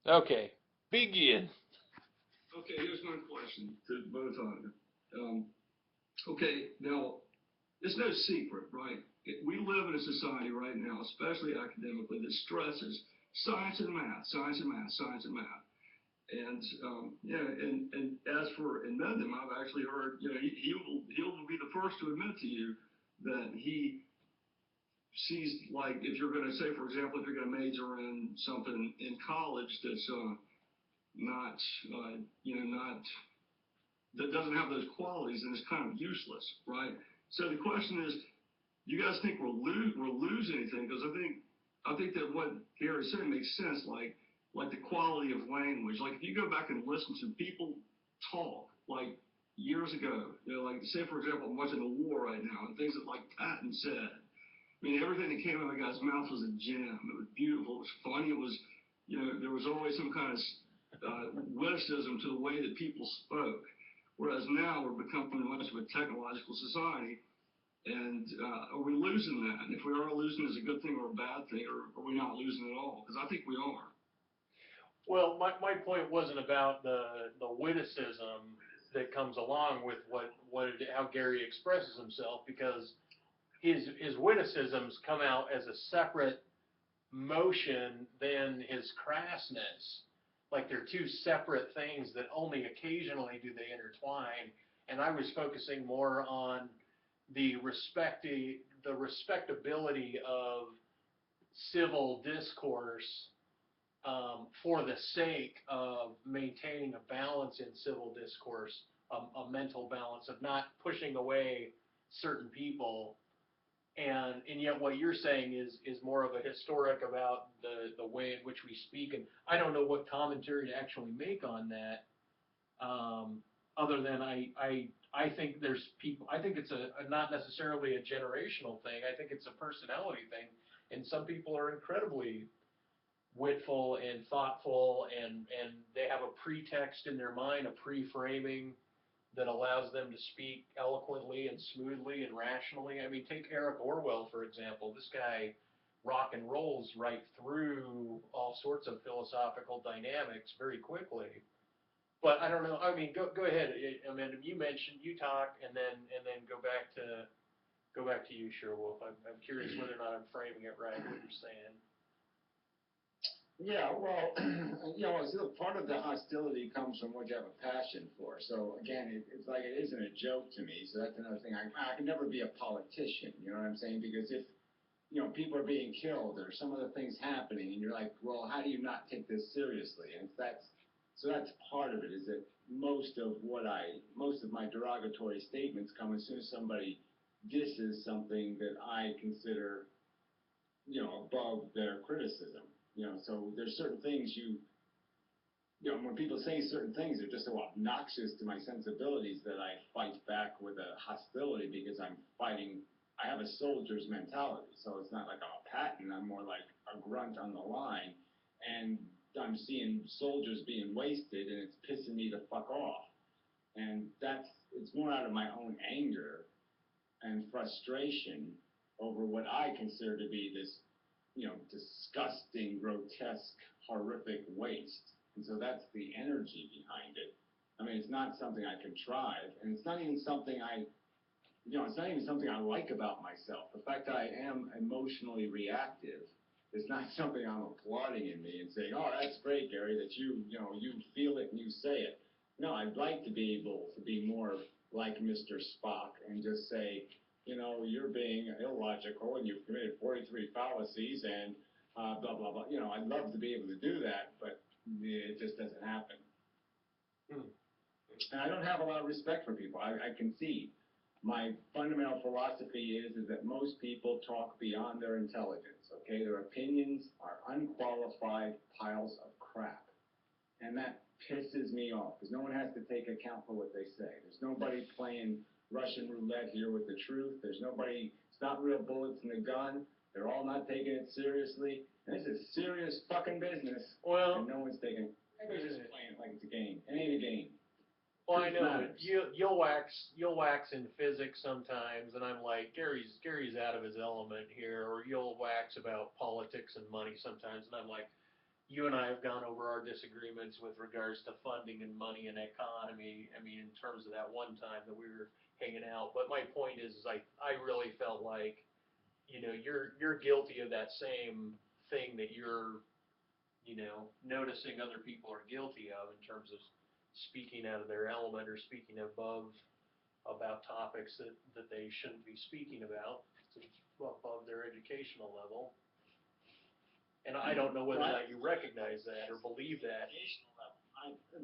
Okay, begin. Okay, here's my question to both of you. Okay, now it's no secret, right? We live in a society right now, especially academically, that stresses science and math, science and math, science and math. And yeah, and as for inmendham, I've actually heard, he'll be the first to admit to you that he sees, like, if you're going to say, for example, if you're going to major in something in college that's not not that doesn't have those qualities, and it's kind of useless, right? So the question is, you guys think we're losing anything? Because I think that what Gary said makes sense. Like the quality of language. Like if you go back and listen to people talk like years ago, like say for example, I'm watching the war right now, and things that like Patton said. I mean, everything that came out of the guy's mouth was a gem. It was beautiful. It was funny. It was, there was always some kind of witticism to the way that people spoke. Whereas now we're becoming much of a technological society, and are we losing that? And if we are losing, is it a good thing or a bad thing, or are we not losing at all? Because I think we are. Well, my point wasn't about the witticism that comes along with how Gary expresses himself, because his witticisms come out as a separate motion than his crassness. Like they're two separate things that only occasionally do they intertwine. And I was focusing more on the respectability of civil discourse, for the sake of maintaining a balance in civil discourse, a mental balance of not pushing away certain people. And yet what you're saying is more of a historic about the way in which we speak. And I don't know what commentary to actually make on that, other than I think there's people. I think it's a not necessarily a generational thing. I think it's a personality thing, and some people are incredibly witful and thoughtful, and they have a pretext in their mind, a pre-framing that allows them to speak eloquently and smoothly and rationally. I mean, take Eric Orwell, for example. This guy rock and rolls right through all sorts of philosophical dynamics very quickly. But I don't know. I mean, go ahead. I mean, you mentioned you talk, and then go back to you, Sherwulf. I'm curious whether or not I'm framing it right. What you're saying. Yeah, well, so part of the hostility comes from what you have a passion for. So again, it's like it isn't a joke to me. So that's another thing. I can never be a politician. You know what I'm saying? Because if people are being killed or some other things happening, and you're like, well, how do you not take this seriously? And that's part of it. Is that most of my derogatory statements come as soon as somebody disses something that I consider above their criticism. So there's certain things when people say certain things, they're just so obnoxious to my sensibilities that I fight back with a hostility because I'm fighting. I have a soldier's mentality, so it's not like I'm a Patton. I'm more like a grunt on the line, and I'm seeing soldiers being wasted, and it's pissing me the fuck off. And it's more out of my own anger and frustration over what I consider to be this disgusting, grotesque, horrific waste. And so that's the energy behind it. I mean, it's not something I contrive, and it's not even something it's not even something I like about myself. The fact that I am emotionally reactive is not something I'm applauding in me and saying, oh, that's great, Gary, that you feel it and you say it. No, I'd like to be able to be more like Mr. Spock and just say, you're being illogical and you've committed 43 fallacies and blah, blah, blah. I'd love to be able to do that, but it just doesn't happen. Hmm. And I don't have a lot of respect for people. I concede. My fundamental philosophy is that most people talk beyond their intelligence, okay? Their opinions are unqualified piles of crap. And that pisses me off because no one has to take account for what they say. There's nobody playing Russian roulette here with the truth. It's not real bullets in the gun. They're all not taking it seriously. And this is serious fucking business. Well, and no one's taking it. Everybody's just playing it like it's a game. It ain't a game. well, I know, but you'll wax in physics sometimes, and I'm like, Gary's out of his element here. Or you'll wax about politics and money sometimes, and I'm like, you and I have gone over our disagreements with regards to funding and money and economy, I mean, in terms of that one time that we were hanging out, but my point is I really felt like, you know, you're guilty of that same thing that you're, you know, noticing other people are guilty of in terms of speaking out of their element or speaking about topics that they shouldn't be speaking about, above their educational level. And I don't know whether or not you recognize that or believe that.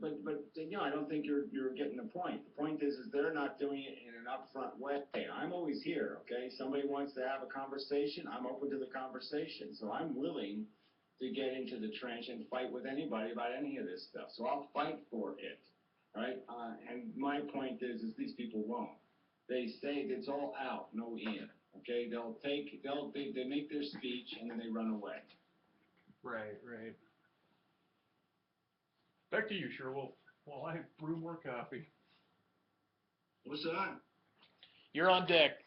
But you know, I don't think you're getting the point. The point is they're not doing it in an upfront way. I'm always here, okay? Somebody wants to have a conversation, I'm open to the conversation. So I'm willing to get into the trench and fight with anybody about any of this stuff. So I'll fight for it, right? And my point is these people won't. They say it's all out, no in, okay? They make their speech and then they run away. Right, right. Back to you, Sherwulf. Well, I brew more coffee. What's that? You're on deck.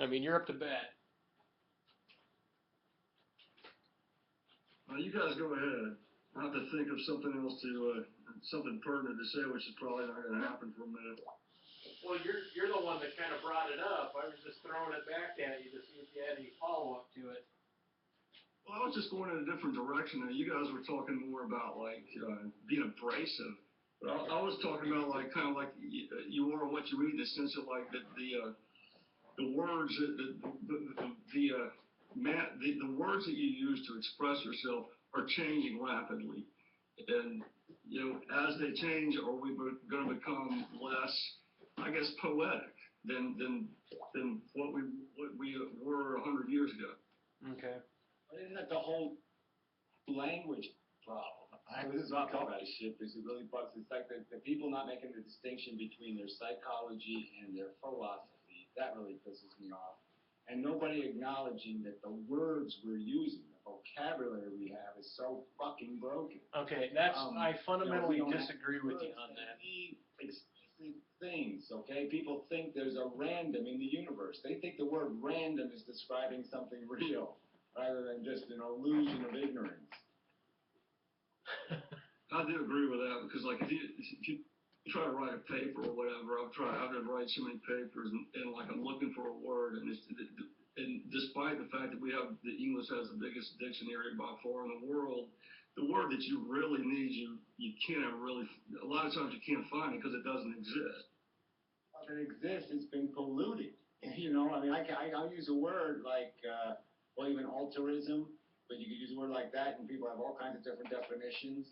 I mean, you're up to bat. You guys go ahead. I have to think of something else something pertinent to say, which is probably not going to happen for a minute. Well, you're the one that kind of brought it up. I was just throwing it back at you to see if you had any follow-up to it. Well, I was just going in a different direction. You guys were talking more about like being abrasive, but I was talking about like kind of like you are what you read, in the sense of like the words the words that you use to express yourself are changing rapidly, and you know, as they change, are we going to become less, I guess, poetic than what we were 100 years ago? Okay. But isn't that the whole language problem? This is what I'm talking about shit, because it really bugs. It's like the people not making the distinction between their psychology and their philosophy. That really pisses me off. And nobody acknowledging that the words we're using, the vocabulary we have, is so fucking broken. Okay, that's I fundamentally disagree with you on that. Explicit things, okay? People think there's a random in the universe. They think the word random is describing something real, rather than just an illusion of ignorance. I do agree with that, because like if you try to write a paper or whatever, I've to write so many papers, and like I'm looking for a word, and despite the fact that the English has the biggest dictionary by far in the world, the word that you really need, you can't really, a lot of times you can't find it because it doesn't exist. If it exists, it's been polluted. You know, I mean, I'll use a word like, well, even altruism, but you could use a word like that, and people have all kinds of different definitions.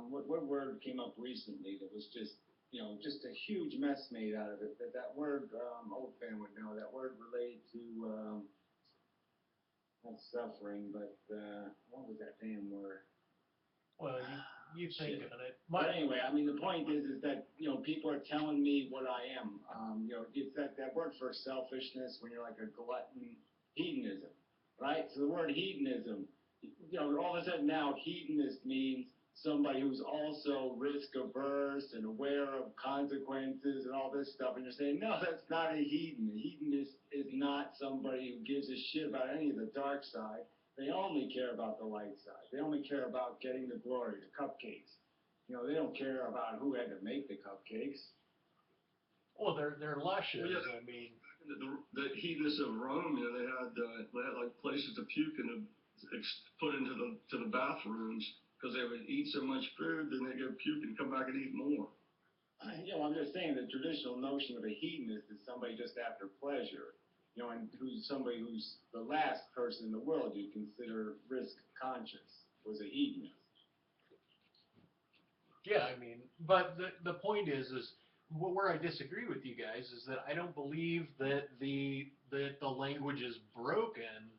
What word came up recently that was just, you know, just a huge mess made out of it? That word, old fan would know, that word related to, not suffering, but, what was that damn word? Well, you think on it. But anyway, I mean, the point is that, you know, people are telling me what I am. You know, it's that word for selfishness, when you're like a glutton, hedonism, right? So the word hedonism, you know, all of a sudden now hedonist means somebody who's also risk averse and aware of consequences and all this stuff. And you're saying, no, that's not a hedon. A hedonist is not somebody who gives a shit about any of the dark side. They only care about the light side. They only care about getting the glory, the cupcakes. You know, they don't care about who had to make the cupcakes. Well, they're luscious. Well, yeah. I mean, the hedonists of Rome, you know, they had like places to puke and to put into the bathrooms, because they would eat so much food, then they go puke and come back and eat more. You know, I'm just saying the traditional notion of a hedonist is somebody just after pleasure. You know, and who's somebody who's the last person in the world you'd consider risk conscious was a hedonist. yeah, I mean, but the point is where I disagree with you guys is that I don't believe that the language is broken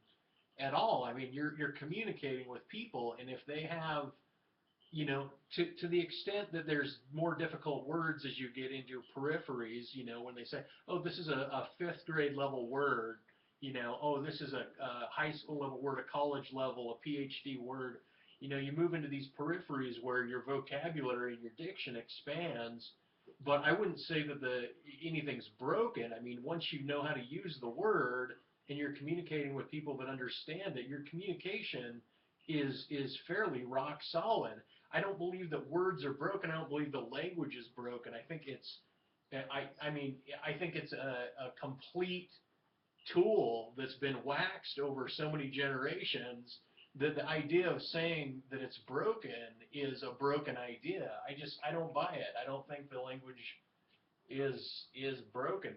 at all. I mean, you're communicating with people, and if they have, you know, to the extent that there's more difficult words as you get into peripheries, you know, when they say, oh, this is a 5th grade level word, you know, oh, this is a high school level word, a college level, a PhD word, you know, you move into these peripheries where your vocabulary and your diction expands, but I wouldn't say that anything's broken. I mean, once you know how to use the word and you're communicating with people that understand it, your communication is fairly rock solid. I don't believe that words are broken. I don't believe the language is broken. I think it's, I mean, I think it's a complete tool that's been waxed over so many generations that the idea of saying that it's broken is a broken idea. I don't buy it. I don't think the language is broken.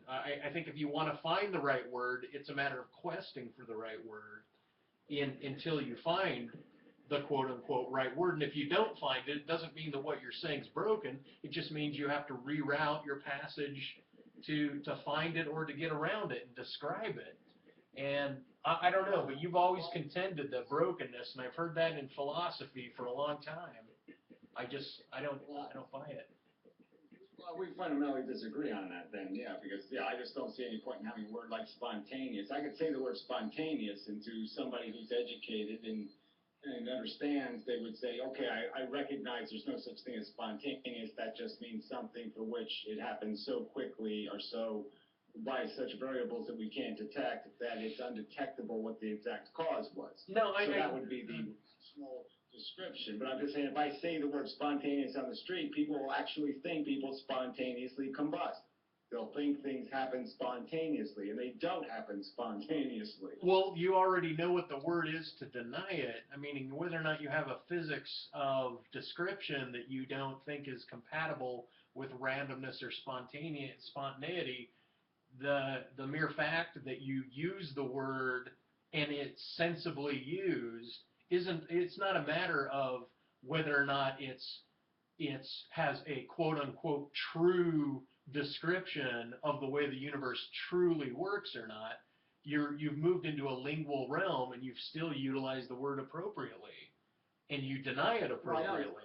I think if you want to find the right word, it's a matter of questing for the right word until you find the quote-unquote right word. And if you don't find it, it doesn't mean that what you're saying is broken. It just means you have to reroute your passage to find it or to get around it and describe it. And I don't know, but you've always contended that brokenness, and I've heard that in philosophy for a long time. I don't buy it. Well, we fundamentally disagree on that then, yeah, because, yeah, I just don't see any point in having a word like spontaneous. I could say the word spontaneous, and to somebody who's educated and understands, they would say, okay, I recognize there's no such thing as spontaneous. That just means something for which it happens so quickly or so by such variables that we can't detect that it's undetectable what the exact cause was. No, so that would be the small description. But I'm just saying, if I say the word spontaneous on the street, people will actually think people spontaneously combust. They'll think things happen spontaneously, and they don't happen spontaneously. Well, you already know what the word is to deny it. I mean, whether or not you have a physics of description that you don't think is compatible with randomness or spontaneity, the mere fact that you use the word and it's sensibly used it's not a matter of whether or not it has a quote unquote true description of the way the universe truly works or not. You've moved into a lingual realm and you've still utilized the word appropriately, and you deny it appropriately.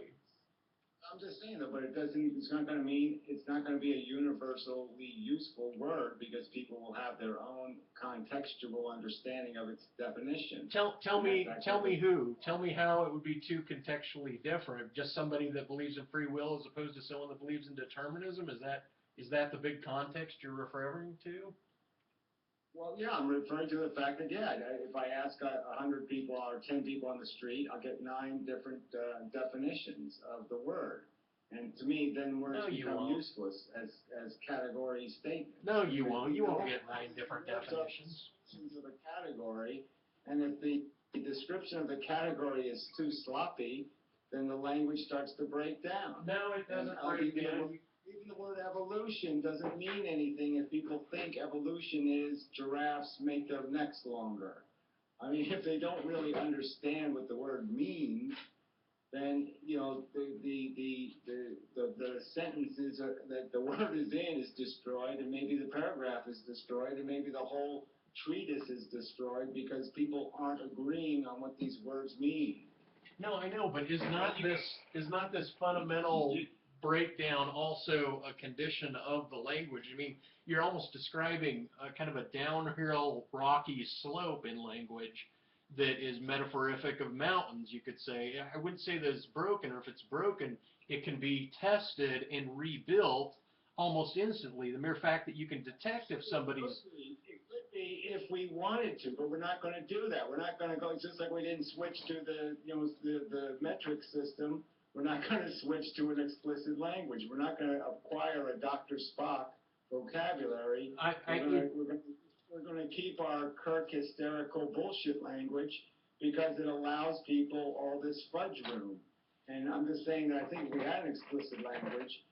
I'm just saying though, but it's not going to mean, it's not going to be a universally useful word because people will have their own contextual understanding of its definition. Tell me how it would be too contextually different. Just somebody that believes in free will as opposed to someone that believes in determinism? Is that the big context you're referring to? Well, yeah, I'm referring to the fact that, yeah, if I ask 100 people or 10 people on the street, I'll get 9 different definitions of the word. And to me, then words become useless as category statements. No, you won't. You won't get 9 different definitions. Of a category, and if the description of the category is too sloppy, then the language starts to break down. No, it doesn't break down. Even the word evolution doesn't mean anything if people think evolution is giraffes make their necks longer. I mean, if they don't really understand what the word means, then, you know, the sentences that the word is in is destroyed, and maybe the paragraph is destroyed, and maybe the whole treatise is destroyed because people aren't agreeing on what these words mean. No, I know, but is not this fundamental breakdown also a condition of the language? I mean, you're almost describing a kind of a downhill rocky slope in language that is metaphorific of mountains, you could say. I wouldn't say that it's broken, or if it's broken, it can be tested and rebuilt almost instantly. The mere fact that you can detect if somebody's... It could be if we wanted to, but we're not going to do that. We're not going to go, just like we didn't switch to the metric system, we're not going to switch to an explicit language. We're not going to acquire a Dr. Spock vocabulary. We're going to keep our Kirk hysterical bullshit language because it allows people all this fudge room. And I'm just saying that I think if we had an explicit language,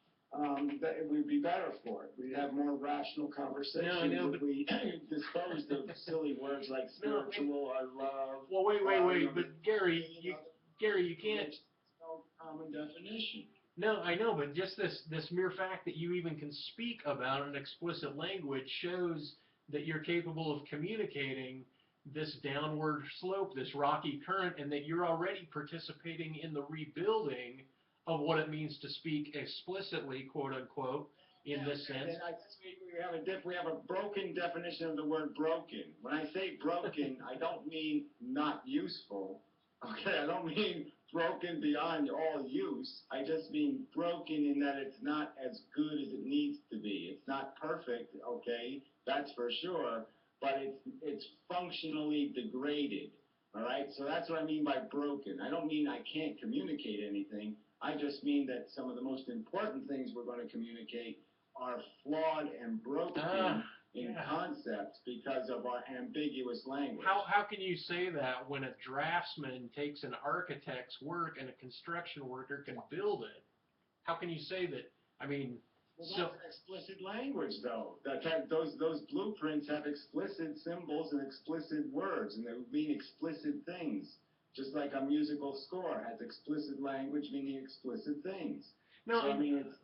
that it would be better for it. We'd have more rational conversations if we disposed of silly words like spiritual or love. Well, wait, but Gary, you can't... No common definition. No, I know, but just this mere fact that you even can speak about an explicit language shows that you're capable of communicating this downward slope, this rocky current, and that you're already participating in the rebuilding of what it means to speak explicitly, quote unquote, in this sense. And I guess we have a broken definition of the word broken. When I say broken, I don't mean not useful. Okay, I don't mean broken beyond all use. I just mean broken in that it's not as good as it needs to be. It's not perfect, okay, that's for sure, but it's functionally degraded. All right, so that's what I mean by broken. I don't mean I can't communicate anything. I just mean that some of the most important things we're going to communicate are flawed and broken in yeah. concept because of our ambiguous language. How can you say that when a draftsman takes an architect's work and a construction worker can build it? How can you say that? I mean, Well, so that's an explicit language, though. Those blueprints have explicit symbols and explicit words, and they mean explicit things. Just like a musical score has explicit language meaning explicit things. no, So, I mean, it's,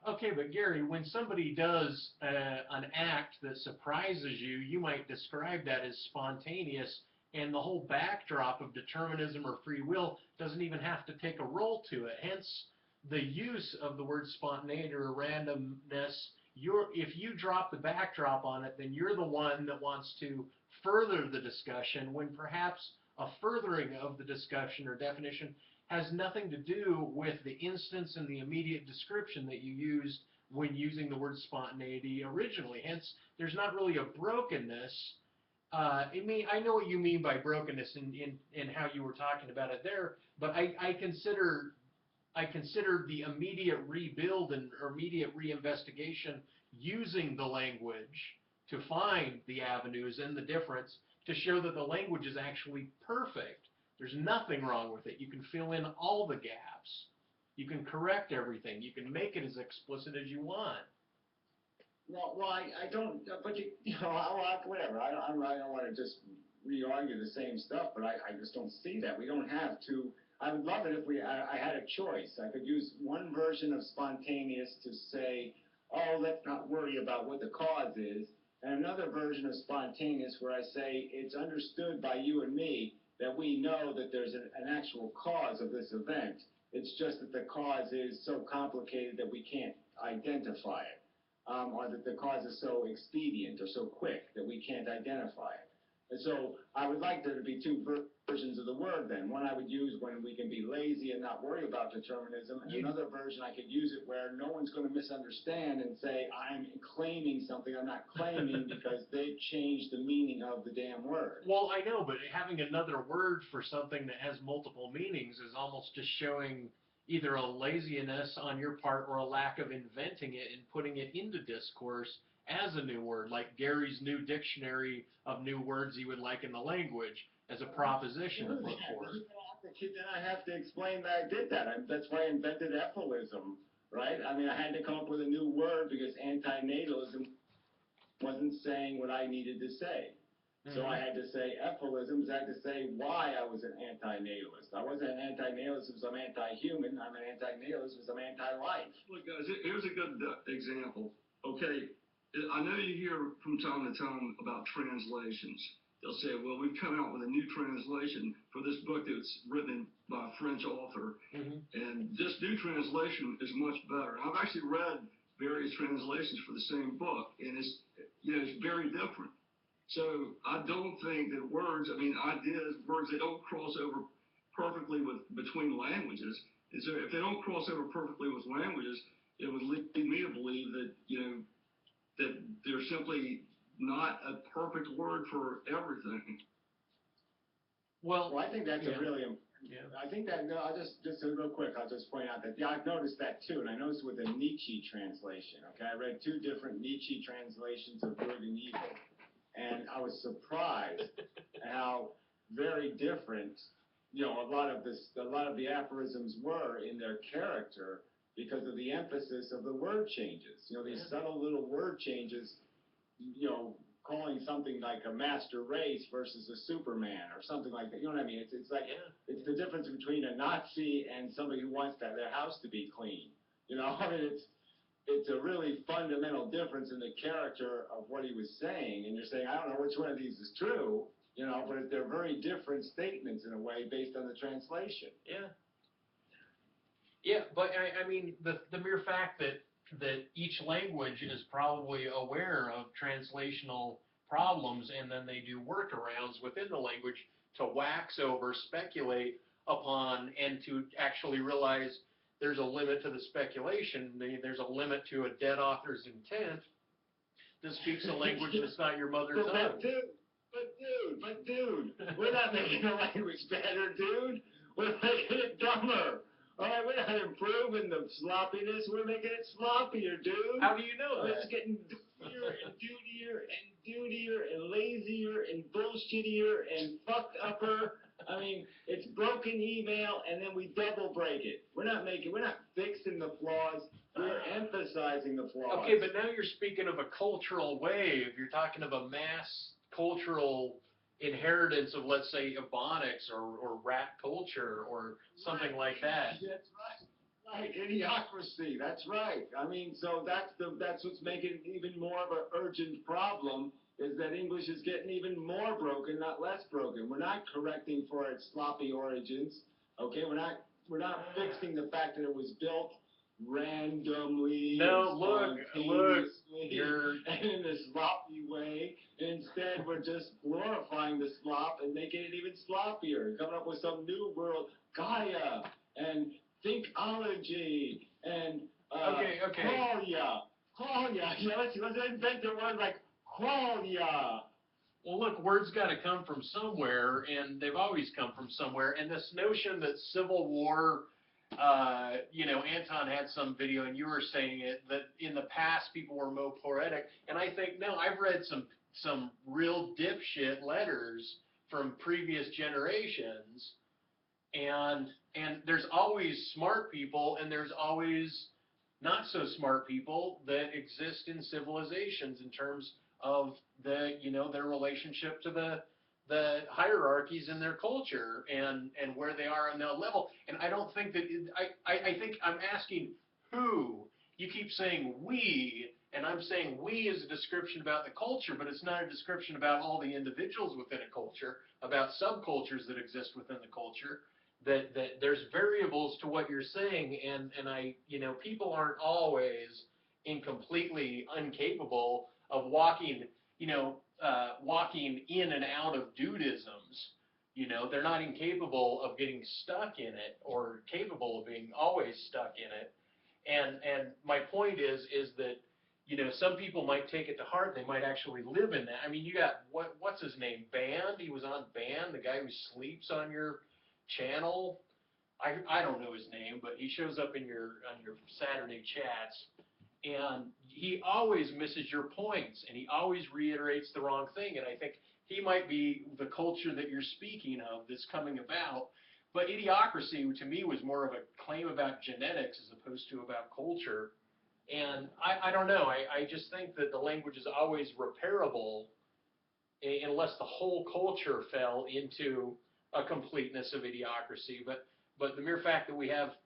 okay, but Gary, when somebody does an act that surprises you, you might describe that as spontaneous, and the whole backdrop of determinism or free will doesn't even have to take a role to it. Hence, the use of the word spontaneity or randomness. If you drop the backdrop on it, then you're the one that wants to further the discussion, when perhaps a furthering of the discussion or definition has nothing to do with the instance and the immediate description that you used when using the word spontaneity originally. Hence, there's not really a brokenness. I know what you mean by brokenness in how you were talking about it there, but I consider the immediate rebuild and immediate reinvestigation using the language to find the avenues and the difference to show that the language is actually perfect. There's nothing wrong with it. You can fill in all the gaps. You can correct everything. You can make it as explicit as you want. well, I don't, but whatever. I don't want to just re-argue the same stuff, but I just don't see that. We don't have to. I would love it if I had a choice. I could use one version of spontaneous to say, oh, let's not worry about what the cause is, and another version of spontaneous where I say it's understood by you and me that we know that there's an actual cause of this event. It's just that the cause is so complicated that we can't identify it, or that the cause is so expedient or so quick that we can't identify it. And so I would like there to be two versions of the word then. One I would use when we can be lazy and not worry about determinism, and another version I could use it where no one's going to misunderstand and say, I'm claiming something I'm not claiming because they've changed the meaning of the damn word. Well, I know, but having another word for something that has multiple meanings is almost just showing either a laziness on your part or a lack of inventing it and putting it into discourse as a new word, like Gary's new dictionary of new words he would like in the language as a proposition to put forth. Then I have to explain that I did that. That's why I invented ephilism, right? I mean, I had to come up with a new word because antinatalism wasn't saying what I needed to say. So I had to say ephilism, I had to say why I was an antinatalist. I wasn't an antinatalist because I'm anti-human. I'm an antinatalist because I'm anti-life. Look, guys, here's a good example. Okay, I know you hear from time to time about translations. They'll say, well, we've come out with a new translation for this book that's written by a French author, and this new translation is much better. I've actually read various translations for the same book, and it's very different. So I don't think that words, ideas, words that don't cross over perfectly between languages, and so if they don't cross over perfectly with languages, it would lead me to believe that, that there's simply not a perfect word for everything. Well, I think that's a really Yeah. I think that, no, I'll just real quick, I'll just point out that, I've noticed that too, and I noticed with the Nietzsche translation, okay? I read two different Nietzsche translations of good and evil, and I was surprised how very different, a lot of the aphorisms were in their character because of the emphasis of the word changes. These subtle little word changes, calling something like a master race versus a Superman or something like that. You know what I mean? It's like, it's the difference between a Nazi and somebody who wants their house to be clean. It's a really fundamental difference in the character of what he was saying. And you're saying, I don't know which one of these is true, but they're very different statements in a way based on the translation. Yeah. Yeah, but I mean, the mere fact that each language is probably aware of translational problems, and then they do workarounds within the language to wax over, speculate upon, and to actually realize there's a limit to the speculation, there's a limit to a dead author's intent. This speaks a language that's not your mother tongue. But dude, we're not making the language better, dude. We're making it dumber. All right, we're not improving the sloppiness. We're making it sloppier, dude. How do you know It's that? getting dirtier and dutier and dutier and lazier and bullshittier and fucked upper. I mean, it's broken email and then we double break it. We're not fixing the flaws. We're emphasizing the flaws. Okay, but now you're speaking of a cultural wave. You're talking of a mass cultural inheritance of, let's say, Ebonics or rap culture or something like that. That's right. Right, idiocracy. That's right. I mean, so that's what's making it even more of an urgent problem. Is that English is getting even more broken, not less broken. We're not correcting for its sloppy origins. Okay, we're not fixing the fact that it was built randomly. No, look, you're and in a sloppy way. Instead, we're just glorifying the slop and making it even sloppier, coming up with some new world, Gaia and thinkology and okay. qualia. Yeah, let's invent a word like qualia. Well, look, words got to come from somewhere, and they've always come from somewhere. And this notion that Civil War, Anton had some video, and you were saying it, that in the past people were more poetic. And I think, no, I've read some real dipshit letters from previous generations, and there's always smart people, and there's always not so smart people that exist in civilizations in terms of their relationship to the hierarchies in their culture and where they are on that level. And I don't think that I think I'm asking who. You keep saying we, and I'm saying we is a description about the culture, but it's not a description about all the individuals within a culture, about subcultures that exist within the culture. That there's variables to what you're saying, and people aren't always completely incapable of walking in and out of dudisms. They're not incapable of getting stuck in it or capable of being always stuck in it. And my point is that some people might take it to heart. They might actually live in that. I mean, you got what's his name? Band. He was on Band, the guy who sleeps on your channel. I don't know his name, but he shows up on your Saturday chats, and he always misses your points, and he always reiterates the wrong thing. And I think he might be the culture that you're speaking of that's coming about. But idiocracy, to me, was more of a claim about genetics as opposed to about culture. And I don't know. I just think that the language is always repairable unless the whole culture fell into a completeness of idiocracy. But the mere fact that we have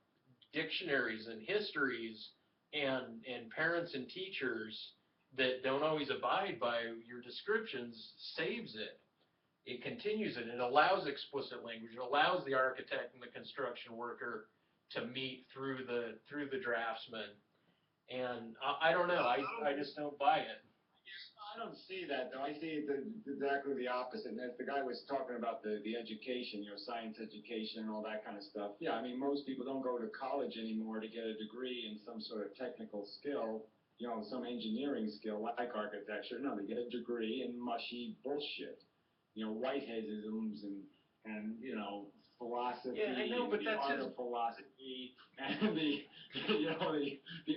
dictionaries and histories and parents and teachers that don't always abide by your descriptions saves it. It continues it. It allows explicit language. It allows the architect and the construction worker to meet through the draftsman. And I don't know. I just don't buy it. I don't see that, though. I see exactly the opposite. And as the guy was talking about the education, science education and all that kind of stuff. Yeah, I mean, most people don't go to college anymore to get a degree in some sort of technical skill, some engineering skill like architecture. No, they get a degree in mushy bullshit. Whiteheadisms and philosophy. Yeah, I know, but the that's art of philosophy and the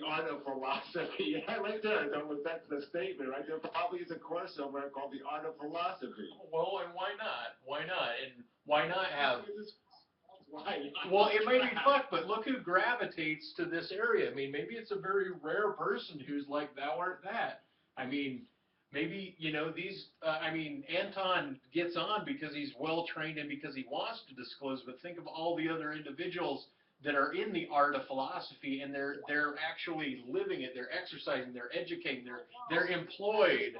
art of philosophy. Yeah, right there. That's the statement right there. Probably is a course somewhere called the art of philosophy. Well, and why not? Why not? And why not have? Why? Well, it may be fucked, but look who gravitates to this area. I mean, maybe it's a very rare person who's like, thou art that. I mean, maybe, Anton gets on because he's well trained and because he wants to disclose, but think of all the other individuals that are in the art of philosophy, and they're actually living it, they're exercising, they're educating, they're employed.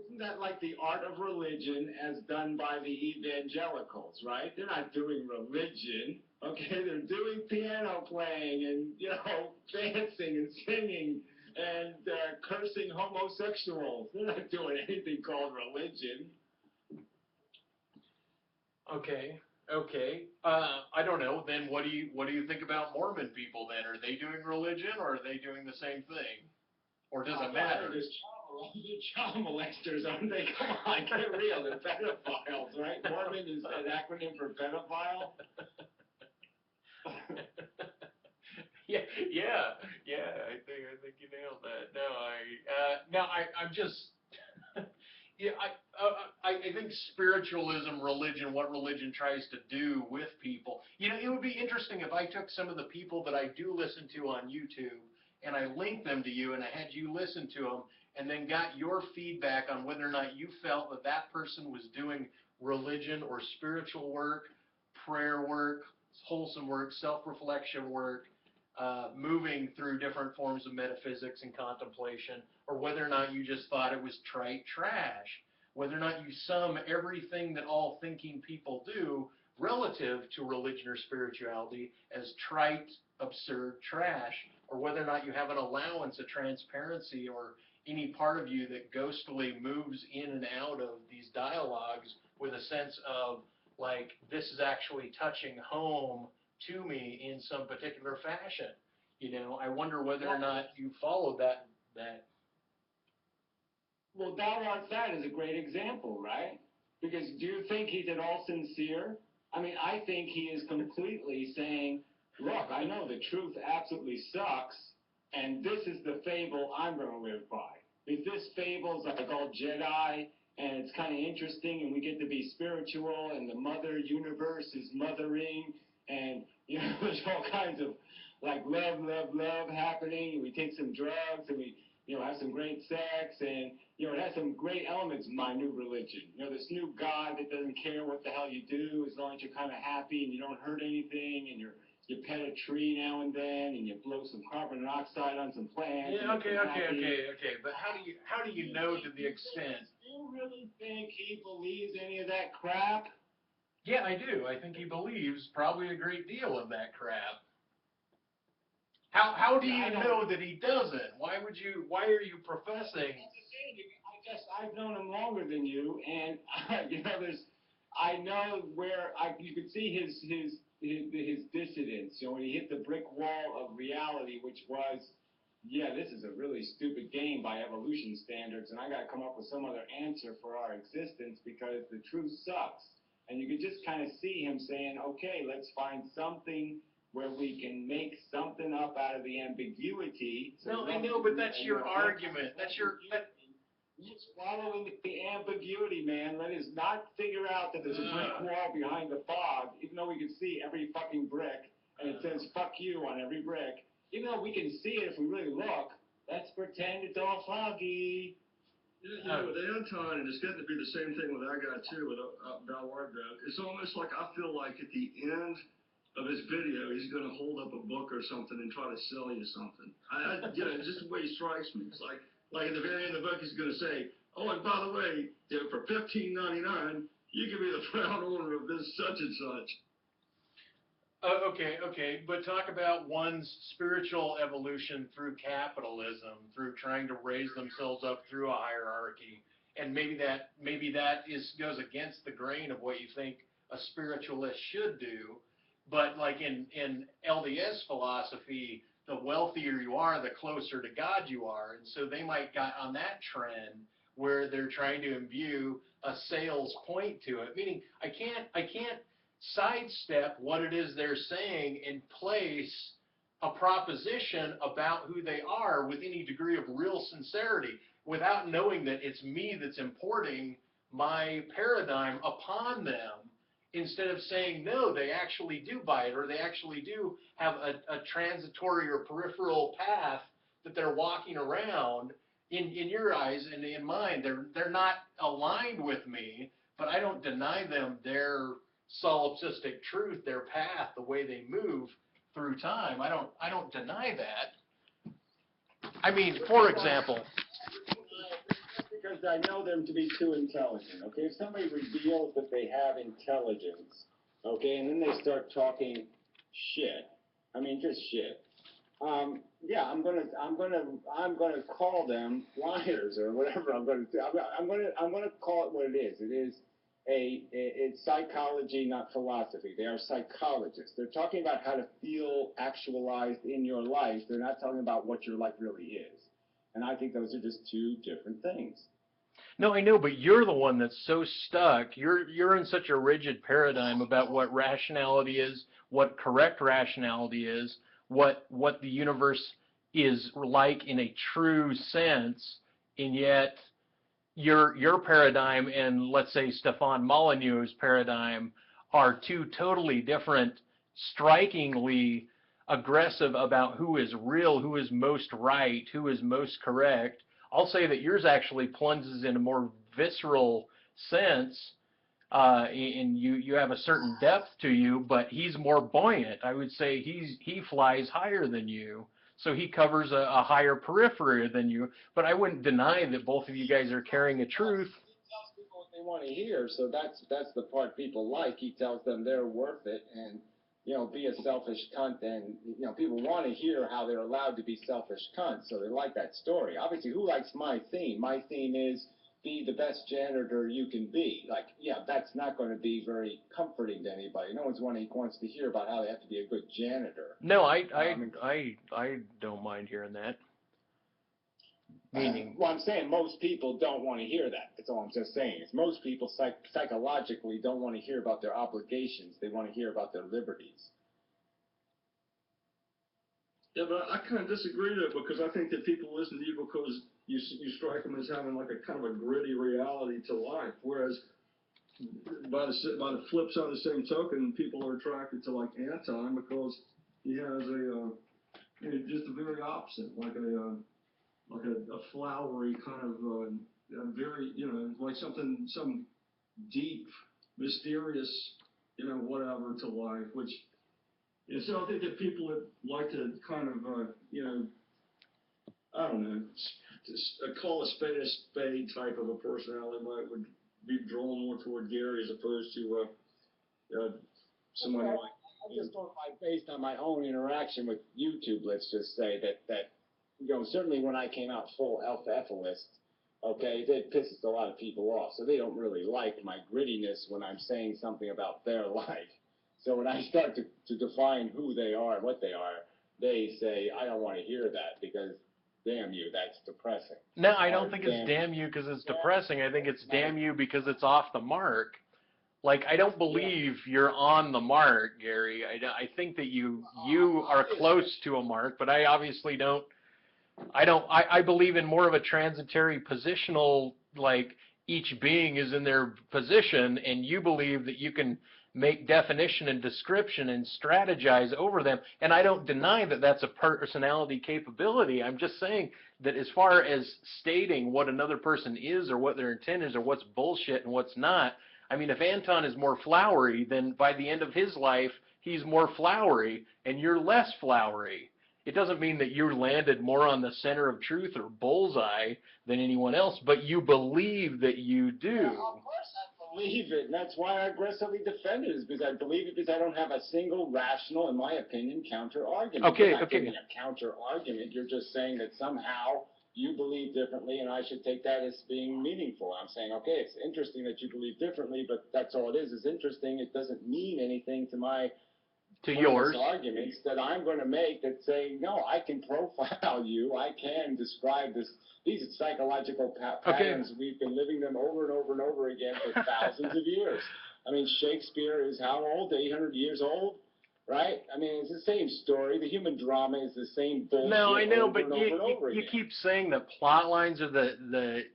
Isn't that like the art of religion as done by the evangelicals, right? They're not doing religion, okay? They're doing piano playing and, dancing and singing and cursing homosexuals. They're not doing anything called religion. Okay. I don't know. Then what do you think about Mormon people then? Are they doing religion or are they doing the same thing? Or does it matter? There's Well, they're child molesters, aren't they? Come on, get real. They're pedophiles, right? Mormon is an acronym for pedophile. Yeah. I think you nailed that. No, I'm just, yeah, I think spiritualism, religion, what religion tries to do with people. You know, it would be interesting if I took some of the people that I do listen to on YouTube and I linked them to you and I had you listen to them and then got your feedback on whether or not you felt that that person was doing religion or spiritual work, prayer work, wholesome work, self-reflection work, moving through different forms of metaphysics and contemplation, or whether or not you just thought it was trite trash, whether or not you sum everything that all thinking people do relative to religion or spirituality as trite, absurd trash, or whether or not you have an allowance, a transparency, or any part of you that ghostly moves in and out of these dialogues with a sense of, like, this is actually touching home to me in some particular fashion. You know, I wonder whether or not you followed that. Well, thou art that is a great example, right? Because do you think he's at all sincere? I mean, I think he is completely saying, look, I know the truth absolutely sucks, and this is the fable I'm going to live by. If this fable's like all Jedi, and it's kind of interesting, and we get to be spiritual, and the mother universe is mothering, and, you know, there's all kinds of, like, love happening, and we take some drugs, and we, you know, have some great sex, and, you know, it has some great elements in my new religion. You know, this new God that doesn't care what the hell you do as long as you're kind of happy and you don't hurt anything, and you pet a tree now and then, and you blow some carbon monoxide on some plants. Yeah, okay. But how do you know to the extent? Do you really think he believes any of that crap? Yeah, I do. I think he believes probably a great deal of that crap. How do you know that he doesn't? Why are you professing? I guess I've known him longer than you, and you know, I know where you could see his dissidence. You know, when he hit the brick wall of reality, which was, yeah, this is a really stupid game by evolution standards, and I got to come up with some other answer for our existence because the truth sucks. And you could just kind of see him saying, okay, let's find something where we can make something up out of the ambiguity. No, I know, but that's your argument. That's swallowing the ambiguity, man. Let us not figure out that there's a brick wall behind the fog, even though we can see every fucking brick, and it says fuck you on every brick. Even though we can see it if we really look, let's pretend it's all foggy. Yeah, you know, with Anton, and it's getting to be the same thing with that guy too, with Valwardo. It's almost like I feel like at the end of his video, he's going to hold up a book or something and try to sell you something. You know, just the way he strikes me. It's like at the very end of the book, he's going to say, oh, and by the way, you know, for $15.99, you can be the proud owner of this such and such. Okay, but talk about one's spiritual evolution through capitalism, through trying to raise themselves up through a hierarchy, and maybe that goes against the grain of what you think a spiritualist should do. But like in LDS philosophy, the wealthier you are, the closer to God you are, and so they might got on that trend where they're trying to imbue a sales point to it. Meaning, I can't sidestep what it is they're saying and place a proposition about who they are with any degree of real sincerity without knowing that it's me that's importing my paradigm upon them, instead of saying, no, they actually do buy it, or they actually do have a transitory or peripheral path that they're walking around. In your eyes and in mine, they're not aligned with me, but I don't deny them their solipsistic truth, their path, the way they move through time. I don't deny that. I mean, for example, because I know them to be too intelligent. Okay, if somebody reveals that they have intelligence, okay, and then they start talking shit. I mean, just shit. Yeah, I'm gonna call them liars or whatever I'm gonna do. I'm gonna call it what it is. It is it's psychology, not philosophy. They are psychologists. They're talking about how to feel actualized in your life. They're not talking about what your life really is. And I think those are just two different things. No, I know, but you're the one that's so stuck. You're in such a rigid paradigm about what rationality is, what correct rationality is, what the universe is like in a true sense, and yet your paradigm and let's say Stefan Molyneux's paradigm are two totally different, strikingly aggressive about who is real, who is most right, who is most correct. I'll say that yours actually plunges in a more visceral sense, and you have a certain depth to you, but he's more buoyant. I would say he flies higher than you, so he covers a higher periphery than you. But I wouldn't deny that both of you guys are carrying a truth. He tells people what they want to hear, so that's the part people like. He tells them they're worth it, and be a selfish cunt, and people want to hear how they're allowed to be selfish cunts, so they like that story. Obviously, who likes my theme? My theme is be the best janitor you can be. Like, yeah, that's not going to be very comforting to anybody. No one's wants to hear about how they have to be a good janitor. No, I don't mind hearing that. Meaning, well, I'm saying most people don't want to hear that. That's all I'm just saying. Is most people psychologically don't want to hear about their obligations. They want to hear about their liberties. Yeah, but I kind of disagree there because I think that people listen to you because you strike them as having like a kind of a gritty reality to life, whereas by the flip side of the same token, people are attracted to like Anton because he has just the very opposite, like a flowery kind of a very like some deep, mysterious whatever to life, which. So I think that people that like to kind of, I don't know, call a spade type of a personality would be drawn more toward Gary as opposed to somebody like. I just thought, based on my own interaction with YouTube, let's just say that certainly when I came out full alpha-ethylist, okay, it pisses a lot of people off, so they don't really like my grittiness when I'm saying something about their life. So when I start to define who they are and what they are, they say, I don't want to hear that because, damn you, that's depressing. No, I don't think it's damn you because it's depressing. I think it's damn you because it's off the mark. Like, I don't believe you're on the mark, Gary. I think that you are close to a mark, but I obviously don't. I believe in more of a transitory positional, like each being is in their position, and you believe that you can make definition and description and strategize over them. And I don't deny that that's a personality capability. I'm just saying that as far as stating what another person is or what their intent is or what's bullshit and what's not, I mean, if Anton is more flowery, then by the end of his life, he's more flowery and you're less flowery. It doesn't mean that you landed more on the center of truth or bullseye than anyone else, but you believe that you do. Well, of course I believe it, and that's why I aggressively defend it, is because I believe it because I don't have a single rational, in my opinion, counter-argument. Okay, you're not okay. giving a counter-argument, you're just saying that somehow you believe differently, and I should take that as being meaningful. I'm saying, okay, it's interesting that you believe differently, but that's all it is. It's interesting. It doesn't mean anything to my yours arguments that I'm going to make that say, no, I can profile you, I can describe this. These are psychological patterns. Okay. We've been living them over and over and over again for thousands of years. I mean, Shakespeare is how old? 800 years old, right? I mean, it's the same story. The human drama is the same bullshit. No, I know, over but and over and over you again. keep saying that plot lines are that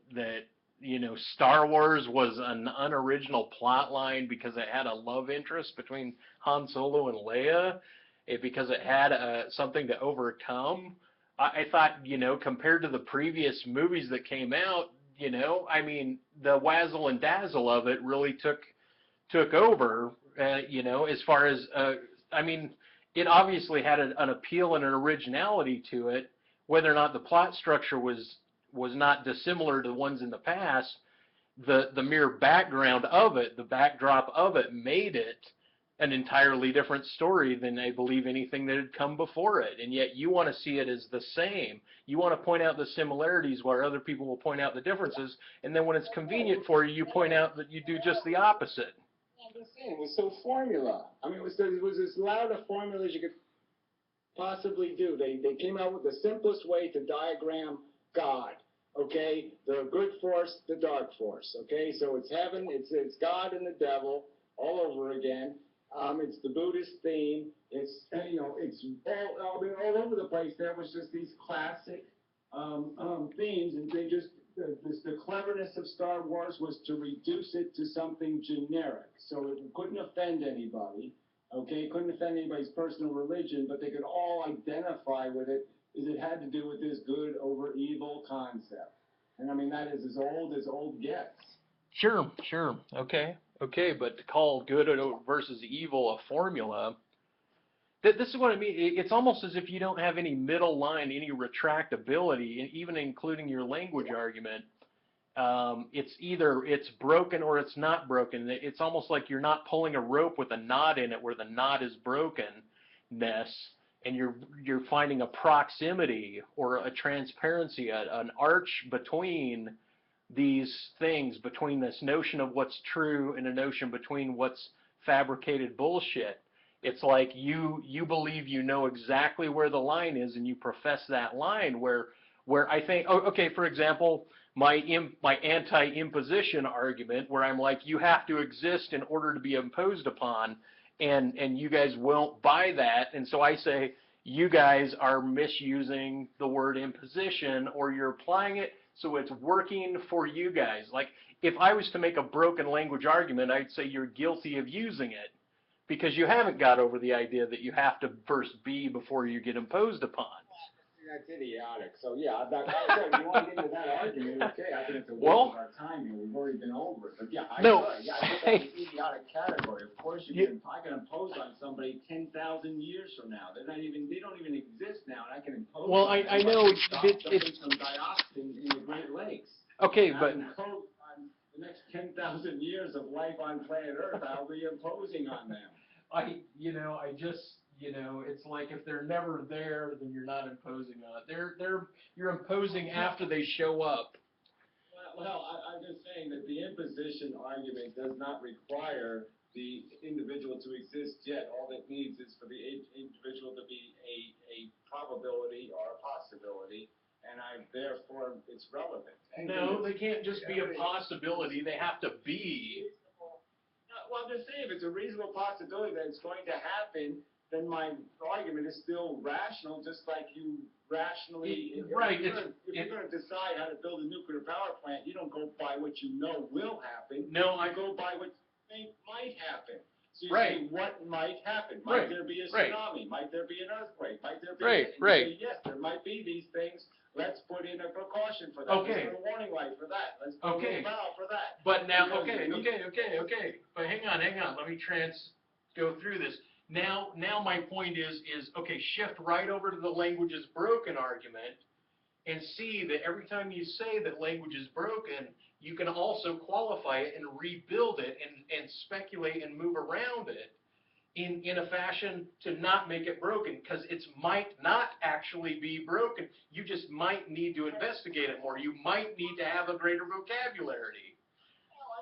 Star Wars was an unoriginal plot line because it had a love interest between Han Solo and Leia, because it had something to overcome. I thought, compared to the previous movies that came out, I mean, the wazzle and dazzle of it really took over, as far as, I mean, it obviously had an appeal and an originality to it, whether or not the plot structure was not dissimilar to the ones in the past. The mere background of it, the backdrop of it, made it an entirely different story than I believe anything that had come before it. And yet you want to see it as the same. You want to point out the similarities where other people will point out the differences, and then when it's convenient for you, you point out that you do just the opposite. I'm just saying, it was so formula. I mean, it was as loud a formula as you could possibly do. They came out with the simplest way to diagram God. Okay, the good force, the dark force. Okay, so it's heaven, it's God and the devil all over again. It's the Buddhist theme. It's it's all I mean, all over the place. There was just these classic themes, and they just the cleverness of Star Wars was to reduce it to something generic, so it couldn't offend anybody. Okay, it couldn't offend anybody's personal religion, but they could all identify with it, is it had to do with this good over evil concept. And I mean, that is as old gets. Sure, sure. Okay, but to call good versus evil a formula, this is what I mean. It's almost as if you don't have any middle line, any retractability, and even including your language argument. It's either it's broken or it's not broken. It's almost like you're not pulling a rope with a knot in it where the knot is brokenness, and you're finding a proximity or a transparency, an arch between these things, between this notion of what's true and a notion between what's fabricated bullshit. It's like you believe you know exactly where the line is, and you profess that line. Where I think, oh, okay, for example, my anti-imposition argument, where I'm like, you have to exist in order to be imposed upon, and you guys won't buy that, and so I say you guys are misusing the word imposition, or you're applying it so it's working for you guys. Like, if I was to make a broken language argument, I'd say you're guilty of using it, because you haven't got over the idea that you have to first be before you get imposed upon. That's idiotic. So yeah, if you want to get into that argument, okay, I think it's a waste of our time here. We've already been over it. But yeah, I put that in the idiotic category. Of course, I can impose on somebody 10,000 years from now. They don't even exist now, and I can impose. Well, I know it's from dioxin in the Great Lakes. Okay, and but on the next 10,000 years of life on planet Earth, I'll be imposing on them. It's like if they're never there, then you're not imposing on it. You're imposing after they show up. Well, I'm just saying that the imposition argument does not require the individual to exist yet. All it needs is for the individual to be a probability or a possibility, and therefore it's relevant. No, they can't just be a possibility. They have to be. Well, I'm just saying, if it's a reasonable possibility that it's going to happen, then my argument is still rational, just like you rationally. Right. If you're going to decide how to build a nuclear power plant, you don't go by what you know will happen. No, I go by what you think might happen. So you right. say, what might happen? Right. Might there be a Right. tsunami? Might there be an earthquake? Might there be right. a, Right. say, yes, there might be these things. Let's put in a precaution for that. Okay. Let's put a warning light for that. Let's put a valve for that. But now, okay. But hang on. Let me go through this. Now my point is okay, shift right over to the language is broken argument and see that every time you say that language is broken, you can also qualify it and rebuild it and speculate and move around it in a fashion to not make it broken, because it might not actually be broken. You just might need to investigate it more. You might need to have a greater vocabulary.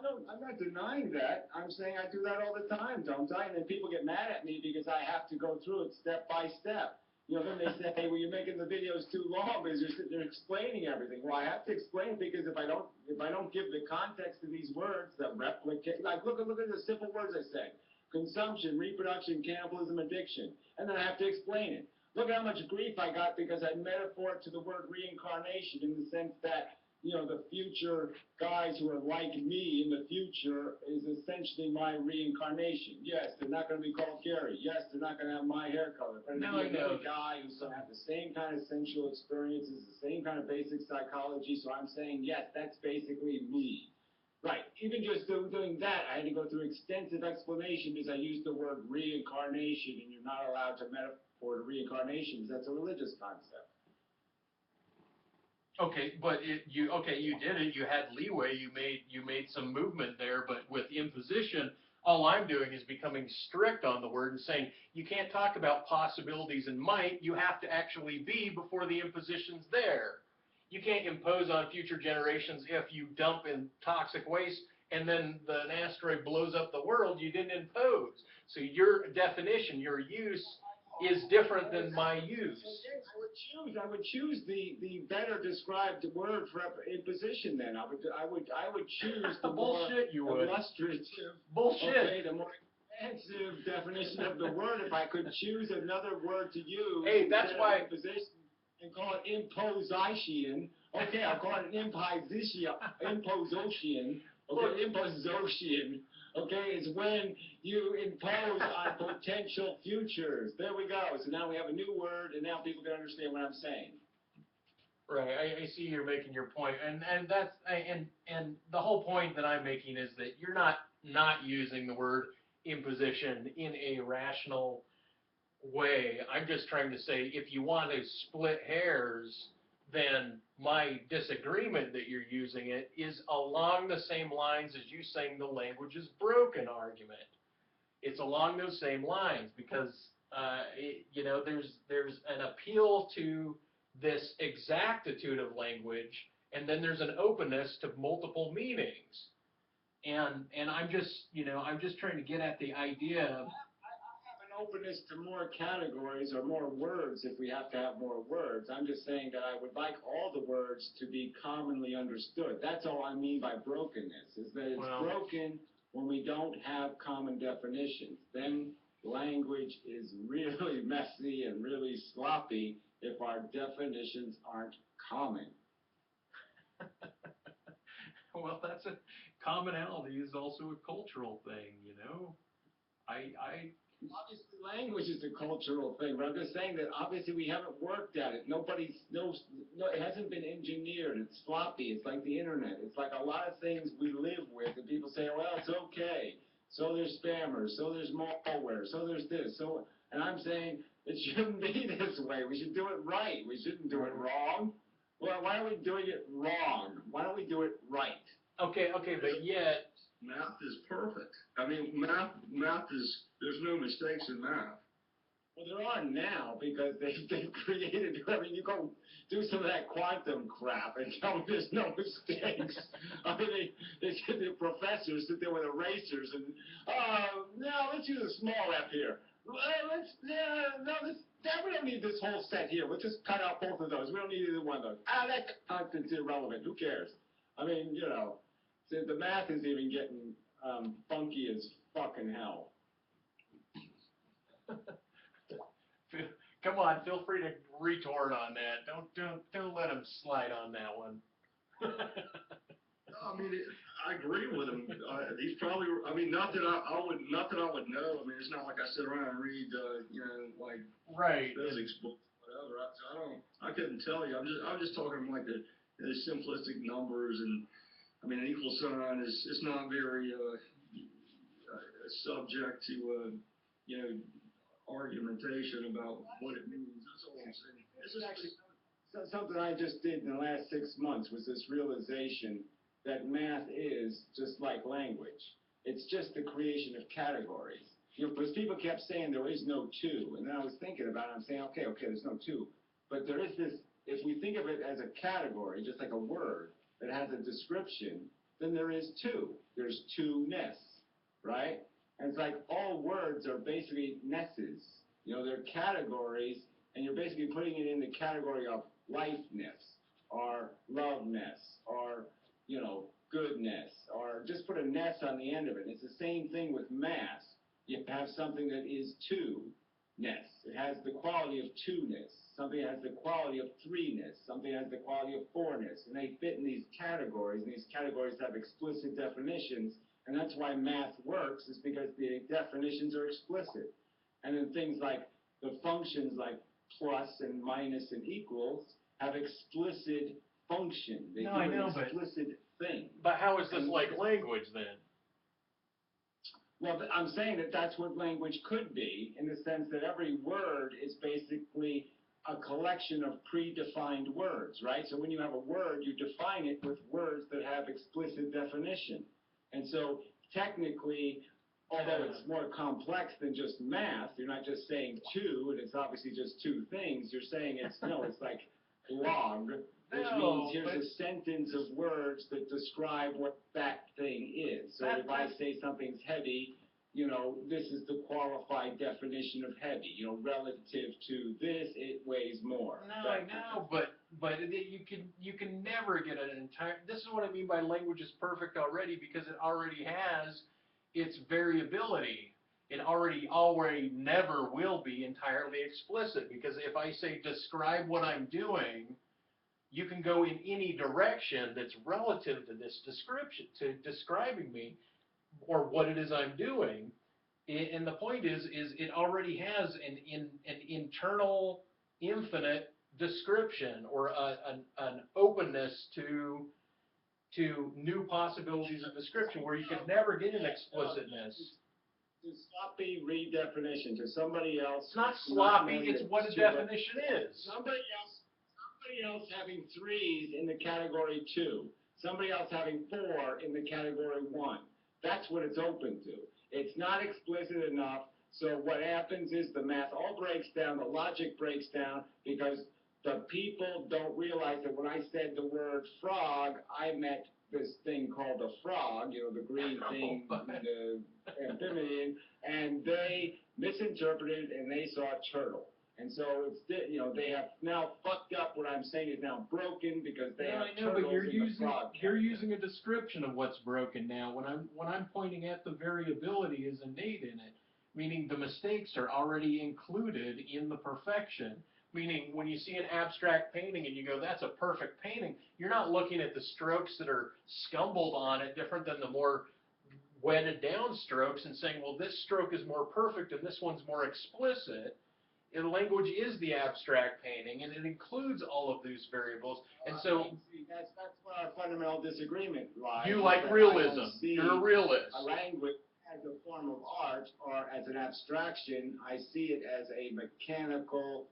I'm not denying that. I'm saying I do that all the time, don't I? And then people get mad at me because I have to go through it step by step. Then they say, hey, well, you're making the videos too long because you're sitting there explaining everything. Well, I have to explain it because if I don't give the context to these words that replicate, like look at the simple words I said: consumption, reproduction, cannibalism, addiction, and then I have to explain it. Look at how much grief I got because I metaphor to the word reincarnation in the sense that the future guys who are like me in the future is essentially my reincarnation. Yes, they're not going to be called Gary. Yes, they're not going to have my hair color. But no, I know. A guy who's going to have the same kind of sensual experiences, the same kind of basic psychology. So I'm saying, yes, that's basically me. Right. Even just doing that, I had to go through extensive explanation because I used the word reincarnation, and you're not allowed to metaphor to reincarnation because that's a religious concept. Okay, but you did it. You had leeway. You made some movement there, but with imposition, all I'm doing is becoming strict on the word and saying you can't talk about possibilities and might. You have to actually be before the imposition's there. You can't impose on future generations if you dump in toxic waste and then an asteroid blows up the world. You didn't impose. So your definition, your use, is different than my use. So James, I would choose the better described word for imposition then. I would choose the more Bullshit, you would. illustrative, Bullshit. okay, the more expansive definition of the word. If I could choose another word to use Hey, that's instead why- of imposition and call it imposition, okay, I'll call it an imposition, okay, imposition, okay, is when you impose on potential futures. There we go. So now we have a new word, and now people can understand what I'm saying. Right, I see you're making your point, and that's and the whole point that I'm making is that you're not using the word imposition in a rational way. I'm just trying to say if you want to split hairs, then my disagreement that you're using it is along the same lines as you saying the language is broken argument. It's along those same lines because there's an appeal to this exactitude of language, and then there's an openness to multiple meanings. And I'm just trying to get at the idea of An openness to more categories or more words if we have to have more words. I'm just saying that I would like all the words to be commonly understood. That's all I mean by brokenness, is that it's broken when we don't have common definitions. Then language is really messy and really sloppy if our definitions aren't common. well, that's a commonality is also a cultural thing, Obviously, language is a cultural thing, but I'm just saying that obviously we haven't worked at it. Nobody knows, it hasn't been engineered. It's sloppy. It's like the internet. It's like a lot of things we live with, and people say, well, it's okay. So there's spammers, so there's malware, so there's this, and I'm saying it shouldn't be this way. We should do it right. We shouldn't do it wrong. Well, why are we doing it wrong? Why don't we do it right? Okay, but yet Math is perfect. I mean, math is, there's no mistakes in math. Well, there are now because they've created. I mean, you go do some of that quantum crap and tell me there's no mistakes. I mean, the professors sit there with erasers and no, let's use a small f here. We don't need this whole set here. We'll just cut out both of those. We don't need either one of those. That constant's irrelevant. Who cares? I mean, the math is even getting funky as fucking hell. Come on, feel free to retort on that. Don't let him slide on that one. No, I mean, I agree with him. He's probably, I mean, not that I would know. I mean, it's not like I sit around and read, like right physics books, whatever. I couldn't tell you. I'm just talking like the simplistic numbers, and I mean, an equal sign is not very subject to argumentation about what it means. That's all I'm saying. This is actually something I just did in the last 6 months was this realization that math is just like language. It's just the creation of categories. Because people kept saying there is no two, and then I was thinking about it, I'm saying, okay, there's no two. But there is this, if we think of it as a category, just like a word that has a description, then there is two. There's two-ness, right? And it's like all words are basically nesses. They're categories, and you're basically putting it in the category of lifeness, or loveness, or, goodness, or just put a ness on the end of it. It's the same thing with math. You have something that is two-ness. It has the quality of two-ness. Something has the quality of three-ness. Something has the quality of four-ness. And they fit in these categories, and these categories have explicit definitions. And that's why math works, is because the definitions are explicit. And then things like the functions like plus and minus and equals have explicit function. They do an explicit thing. But how is this like language then? Well, I'm saying that that's what language could be, in the sense that every word is basically a collection of predefined words, right? So when you have a word, you define it with words that have explicit definition. And so technically, although it's more complex than just math, you're not just saying two, and it's obviously just two things. You're saying it's like log, which means here's a sentence of words that describe what that thing is. So if I say something's heavy, you know, this is the qualified definition of heavy, you know, relative to this, it weighs more. No, I know, but you can never get an entire. This is what I mean by language is perfect already, because it already has its variability. It already never will be entirely explicit, because if I say describe what I'm doing, you can go in any direction that's relative to this description, to describing me or what it is I'm doing. And the point is it already has an internal infinite description, or an openness to new possibilities of description where you could never get an explicitness. To sloppy redefinition to somebody else. It's not sloppy, it's what a definition is. Somebody else having 3s in the category 2. Somebody else having 4 in the category 1. That's what it's open to. It's not explicit enough, so what happens is the math all breaks down, the logic breaks down, because the people don't realize that when I said the word frog, I meant this thing called a frog, you know, the green thing, the amphibian, and they misinterpreted and they saw turtle. And so it's, you know, they have now fucked up. What I'm saying is now broken, because they have turtles in the frog category. You're using a description of what's broken now. When I'm pointing at the variability is innate in it, meaning the mistakes are already included in the perfection. Meaning, when you see an abstract painting and you go, that's a perfect painting, you're not looking at the strokes that are scumbled on it, different than the more wetted down strokes, and saying, well, this stroke is more perfect and this one's more explicit. And language is the abstract painting, and it includes all of these variables. And so that's where our fundamental disagreement lies. You like realism. You're a realist. A language as a form of art or as an abstraction. I see it as a mechanical,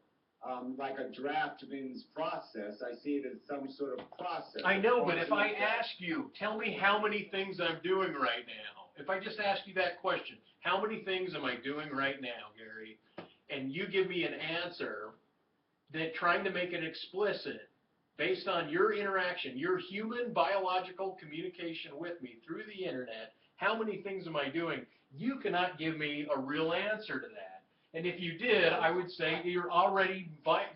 like a draftsman's process. I see it as some sort of process. I know, but if I ask you, tell me how many things I'm doing right now. If I just ask you that question, how many things am I doing right now, Gary? And you give me an answer that trying to make it explicit based on your interaction, your human biological communication with me through the internet, how many things am I doing? You cannot give me a real answer to that. And if you did, I would say you already are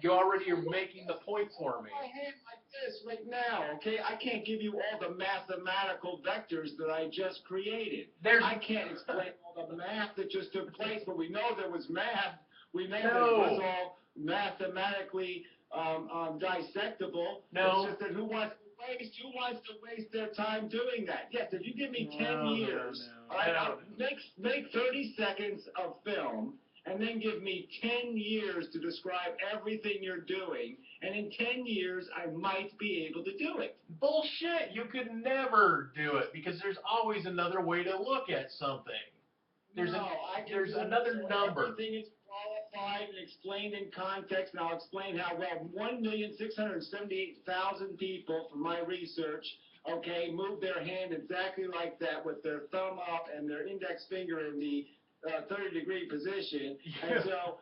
making the point for me. My hand like this right now, okay? I can't give you all the mathematical vectors that I just created. I can't explain all the math that just took place, but we know there was math. We know that it was all mathematically dissectable. No. It's just that who wants to waste their time doing that? Yes, if you give me 10 years, all right, make 30 seconds of film, and then give me 10 years to describe everything you're doing, and in 10 years, I might be able to do it. Bullshit! You could never do it, because there's always another way to look at something. There's another number. Everything is qualified and explained in context, and I'll explain how well 1,678,000 people from my research, okay, move their hand exactly like that with their thumb up and their index finger in the 30-degree position, and so,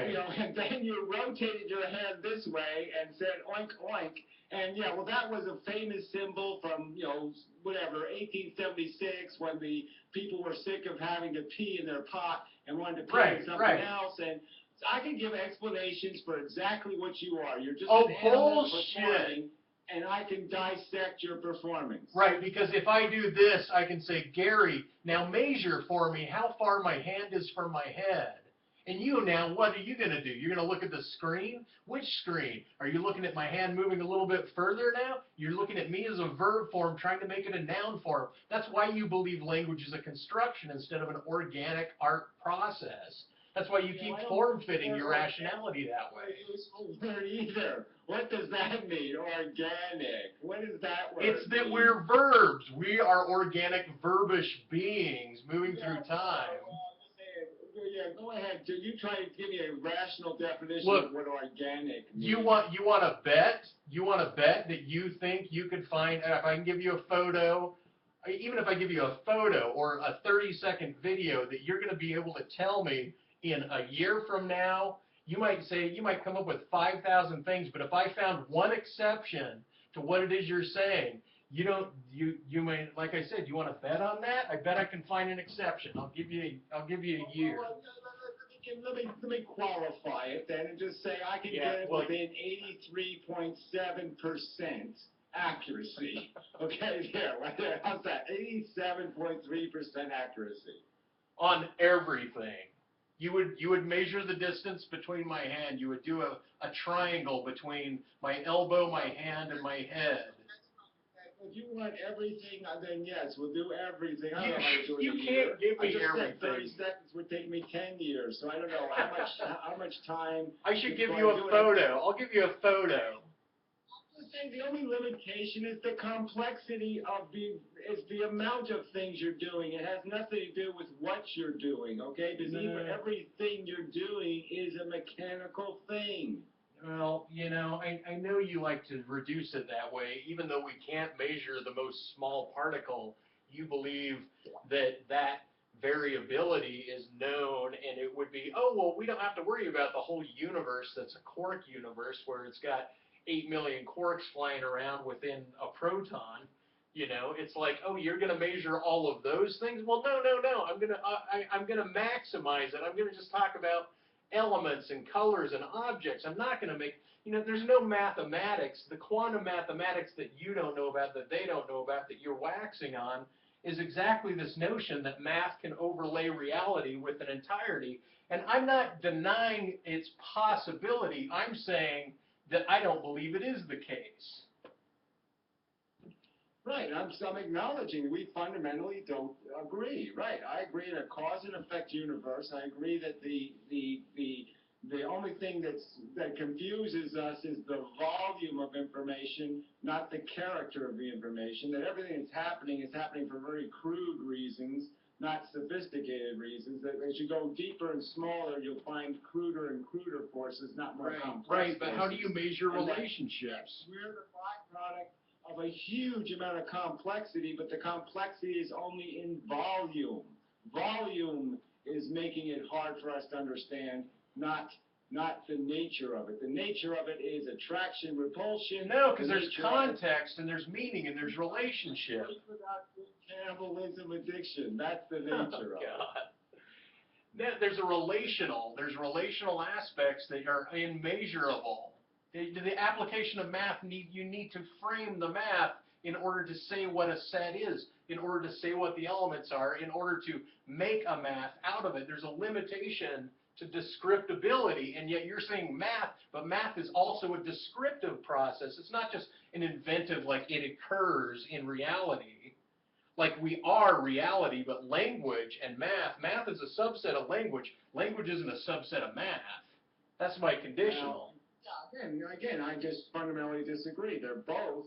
you know, and then you rotated your hand this way and said oink, oink, and yeah, well, that was a famous symbol from, you know, whatever, 1876, when the people were sick of having to pee in their pot and wanted to pee in something else, and I can give explanations for exactly what you are. You're just an animal performing, and I can dissect your performance. Right, because if I do this, I can say, Gary, now measure for me how far my hand is from my head. And you now, what are you going to do? You're going to look at the screen? Which screen? Are you looking at my hand moving a little bit further now? You're looking at me as a verb form, trying to make it a noun form. That's why you believe language is a construction instead of an organic art process. That's why you keep form-fitting your rationality that way. Word either. What does that mean, organic? What is that word? It's that we're verbs. We are organic verbish beings moving through time. Yeah, go ahead. You try to give me a rational definition of what organic means. You want to bet? You want to bet that you think you could find, if I can give you a photo, even if I give you a photo or a 30-second video, that you're going to be able to tell me in a year from now? You might come up with 5,000 things, but if I found one exception to what it is you're saying, you may, like I said, you want to bet on that? I bet I can find an exception. I'll give you a year. Well, let me qualify it then and just say I can Yeah, get it well, within 83.7% accuracy. Okay, there, how's that? 87.3% accuracy. On everything. You would measure the distance between my hand. You would do a triangle between my elbow, my hand, and my head. If you want everything, then yes, we'll do everything. I don't know how to do it You in a can't year. give me I just everything. said 30 seconds would take me 10 years, so I don't know how much time. I should give before you I a do it. photo. I'll give you a photo. I'm saying the only limitation is the complexity of the amount of things you're doing. It has nothing to do with what you're doing, okay? Because even everything you're doing is a mechanical thing. Well, I know you like to reduce it that way. Even though we can't measure the most small particle, you believe that variability is known, and it would be, oh, well, we don't have to worry about the whole universe that's a quark universe where it's got 8 million quarks flying around within a proton. It's like, oh, you're going to measure all of those things? Well, no. I'm gonna maximize it. I'm going to just talk about elements and colors and objects. I'm not going to make, there's no mathematics. The quantum mathematics that you don't know about, that they don't know about, that you're waxing on, is exactly this notion that math can overlay reality with an entirety. And I'm not denying its possibility. I'm saying that I don't believe it is the case. Right, I'm acknowledging we fundamentally don't agree. Right, I agree in a cause and effect universe. I agree that the only thing that confuses us is the volume of information, not the character of the information. That everything that's happening is happening for very crude reasons, not sophisticated reasons. That as you go deeper and smaller, you'll find cruder and cruder forces, not more complex. Right, but forces. how do you measure relationships? We're the byproduct of a huge amount of complexity, but the complexity is only in volume. Volume is making it hard for us to understand, not the nature of it. The nature of it is attraction, repulsion. No, because there's context and there's meaning and there's relationship. Cannibalism, addiction. That's the nature of it. There's relational aspects that are immeasurable. The application of math, you need to frame the math in order to say what a set is, in order to say what the elements are, in order to make a math out of it. There's a limitation to descriptability, and yet you're saying math, but math is also a descriptive process. It's not just an inventive, like it occurs in reality. Like we are reality, but language and math is a subset of language. Language isn't a subset of math. That's my conditional. Again, I just fundamentally disagree. They're both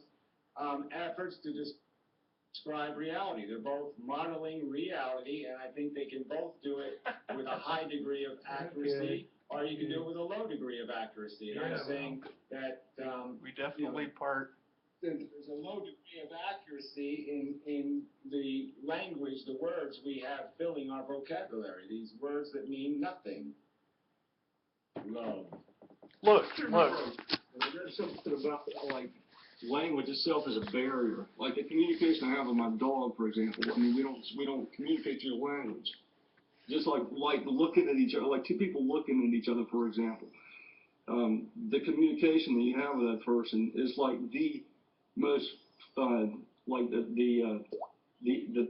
efforts to describe reality. They're both modeling reality, and I think they can both do it with a high degree of accuracy, or you can do it with a low degree of accuracy. And I'm saying that we definitely there's a low degree of accuracy in the language, the words we have filling our vocabulary. These words that mean nothing. Love. Look. There's something about, like, language itself is a barrier. Like the communication I have with my dog, for example. I mean, we don't communicate through language. Just like looking at each other, like two people looking at each other, for example. The communication that you have with that person is like the most, like the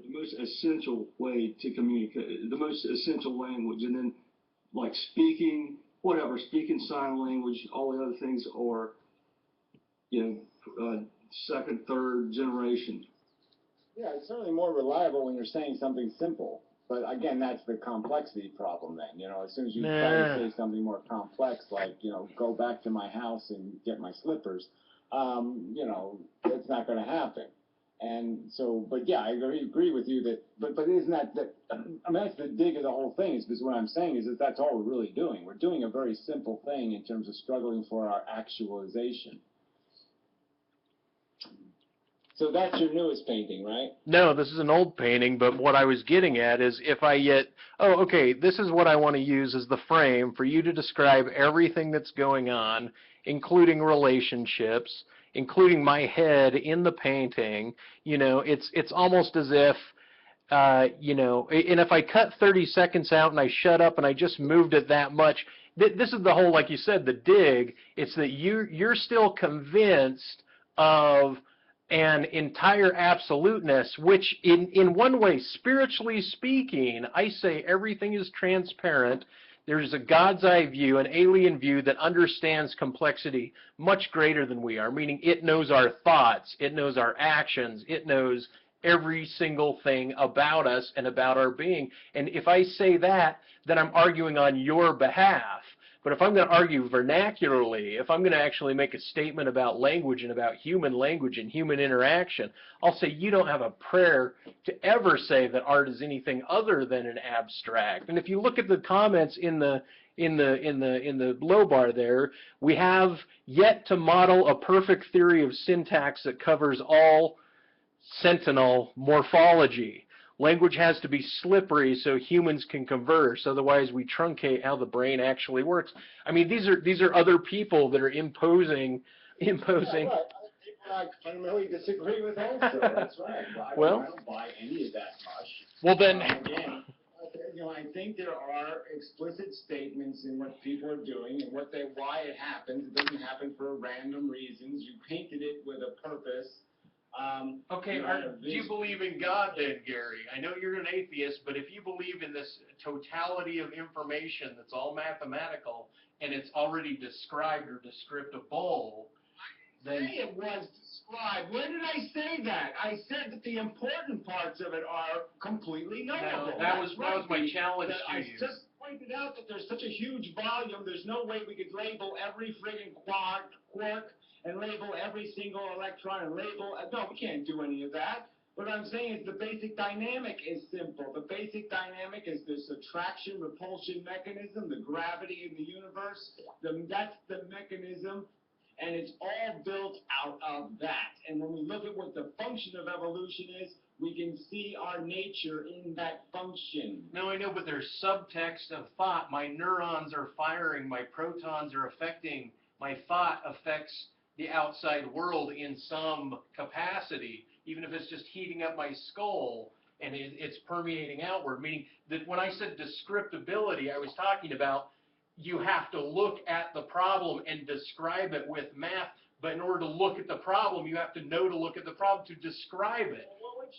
most essential way to communicate, the most essential language, and then like speaking sign language, all the other things are, second, third generation. Yeah, it's certainly more reliable when you're saying something simple. But again, that's the complexity problem then. As soon as you try to say something more complex, like, go back to my house and get my slippers, it's not going to happen. And so, but yeah, I agree with you that, but isn't that, I mean, that's the dig of the whole thing, is because what I'm saying is that that's all we're really doing. We're doing a very simple thing in terms of struggling for our actualization. So that's your newest painting, right? No, this is an old painting, but what I was getting at is if I this is what I want to use as the frame for you to describe everything that's going on, including relationships, including my head in the painting, it's almost as if, and if I cut 30 seconds out and I shut up and I just moved it that much, this is the whole, like you said, the dig. It's that you're still convinced of an entire absoluteness, which in one way, spiritually speaking, I say everything is transparent. There's a God's eye view, an alien view that understands complexity much greater than we are, meaning it knows our thoughts, it knows our actions, it knows every single thing about us and about our being. And if I say that, then I'm arguing on your behalf. But if I'm going to argue vernacularly, if I'm going to actually make a statement about language and about human language and human interaction, I'll say you don't have a prayer to ever say that art is anything other than an abstract. And if you look at the comments in the low bar there, we have yet to model a perfect theory of syntax that covers all sentinel morphology. Language has to be slippery so humans can converse. Otherwise, we truncate how the brain actually works. I mean, these are other people that are imposing. Yeah, right. Other people I fundamentally disagree with also. That's right. I don't buy any of that much. Well, then. Again, I think there are explicit statements in what people are doing and why it happens. It doesn't happen for random reasons. You painted it with a purpose. Okay, do you believe in God then, Gary? I know you're an atheist, but if you believe in this totality of information that's all mathematical and it's already described or descriptable, then... Say it was described. When did I say that? I said that the important parts of it are completely knowable. No, that was my challenge to I you. just pointed out that there's such a huge volume, there's no way we could label every friggin' quark, and label every single electron and label, no, we can't do any of that. What I'm saying is the basic dynamic is simple. The basic dynamic is this attraction repulsion mechanism, the gravity in the universe. That's the mechanism, and it's all built out of that. And when we look at what the function of evolution is, we can see our nature in that function. No, I know, but there's subtext of thought. My neurons are firing, my protons are affecting, my thought affects the outside world in some capacity, even if it's just heating up my skull and it's permeating outward, meaning that when I said descriptability, I was talking about you have to look at the problem and describe it with math, but in order to look at the problem, you have to know to look at the problem to describe it. Well, what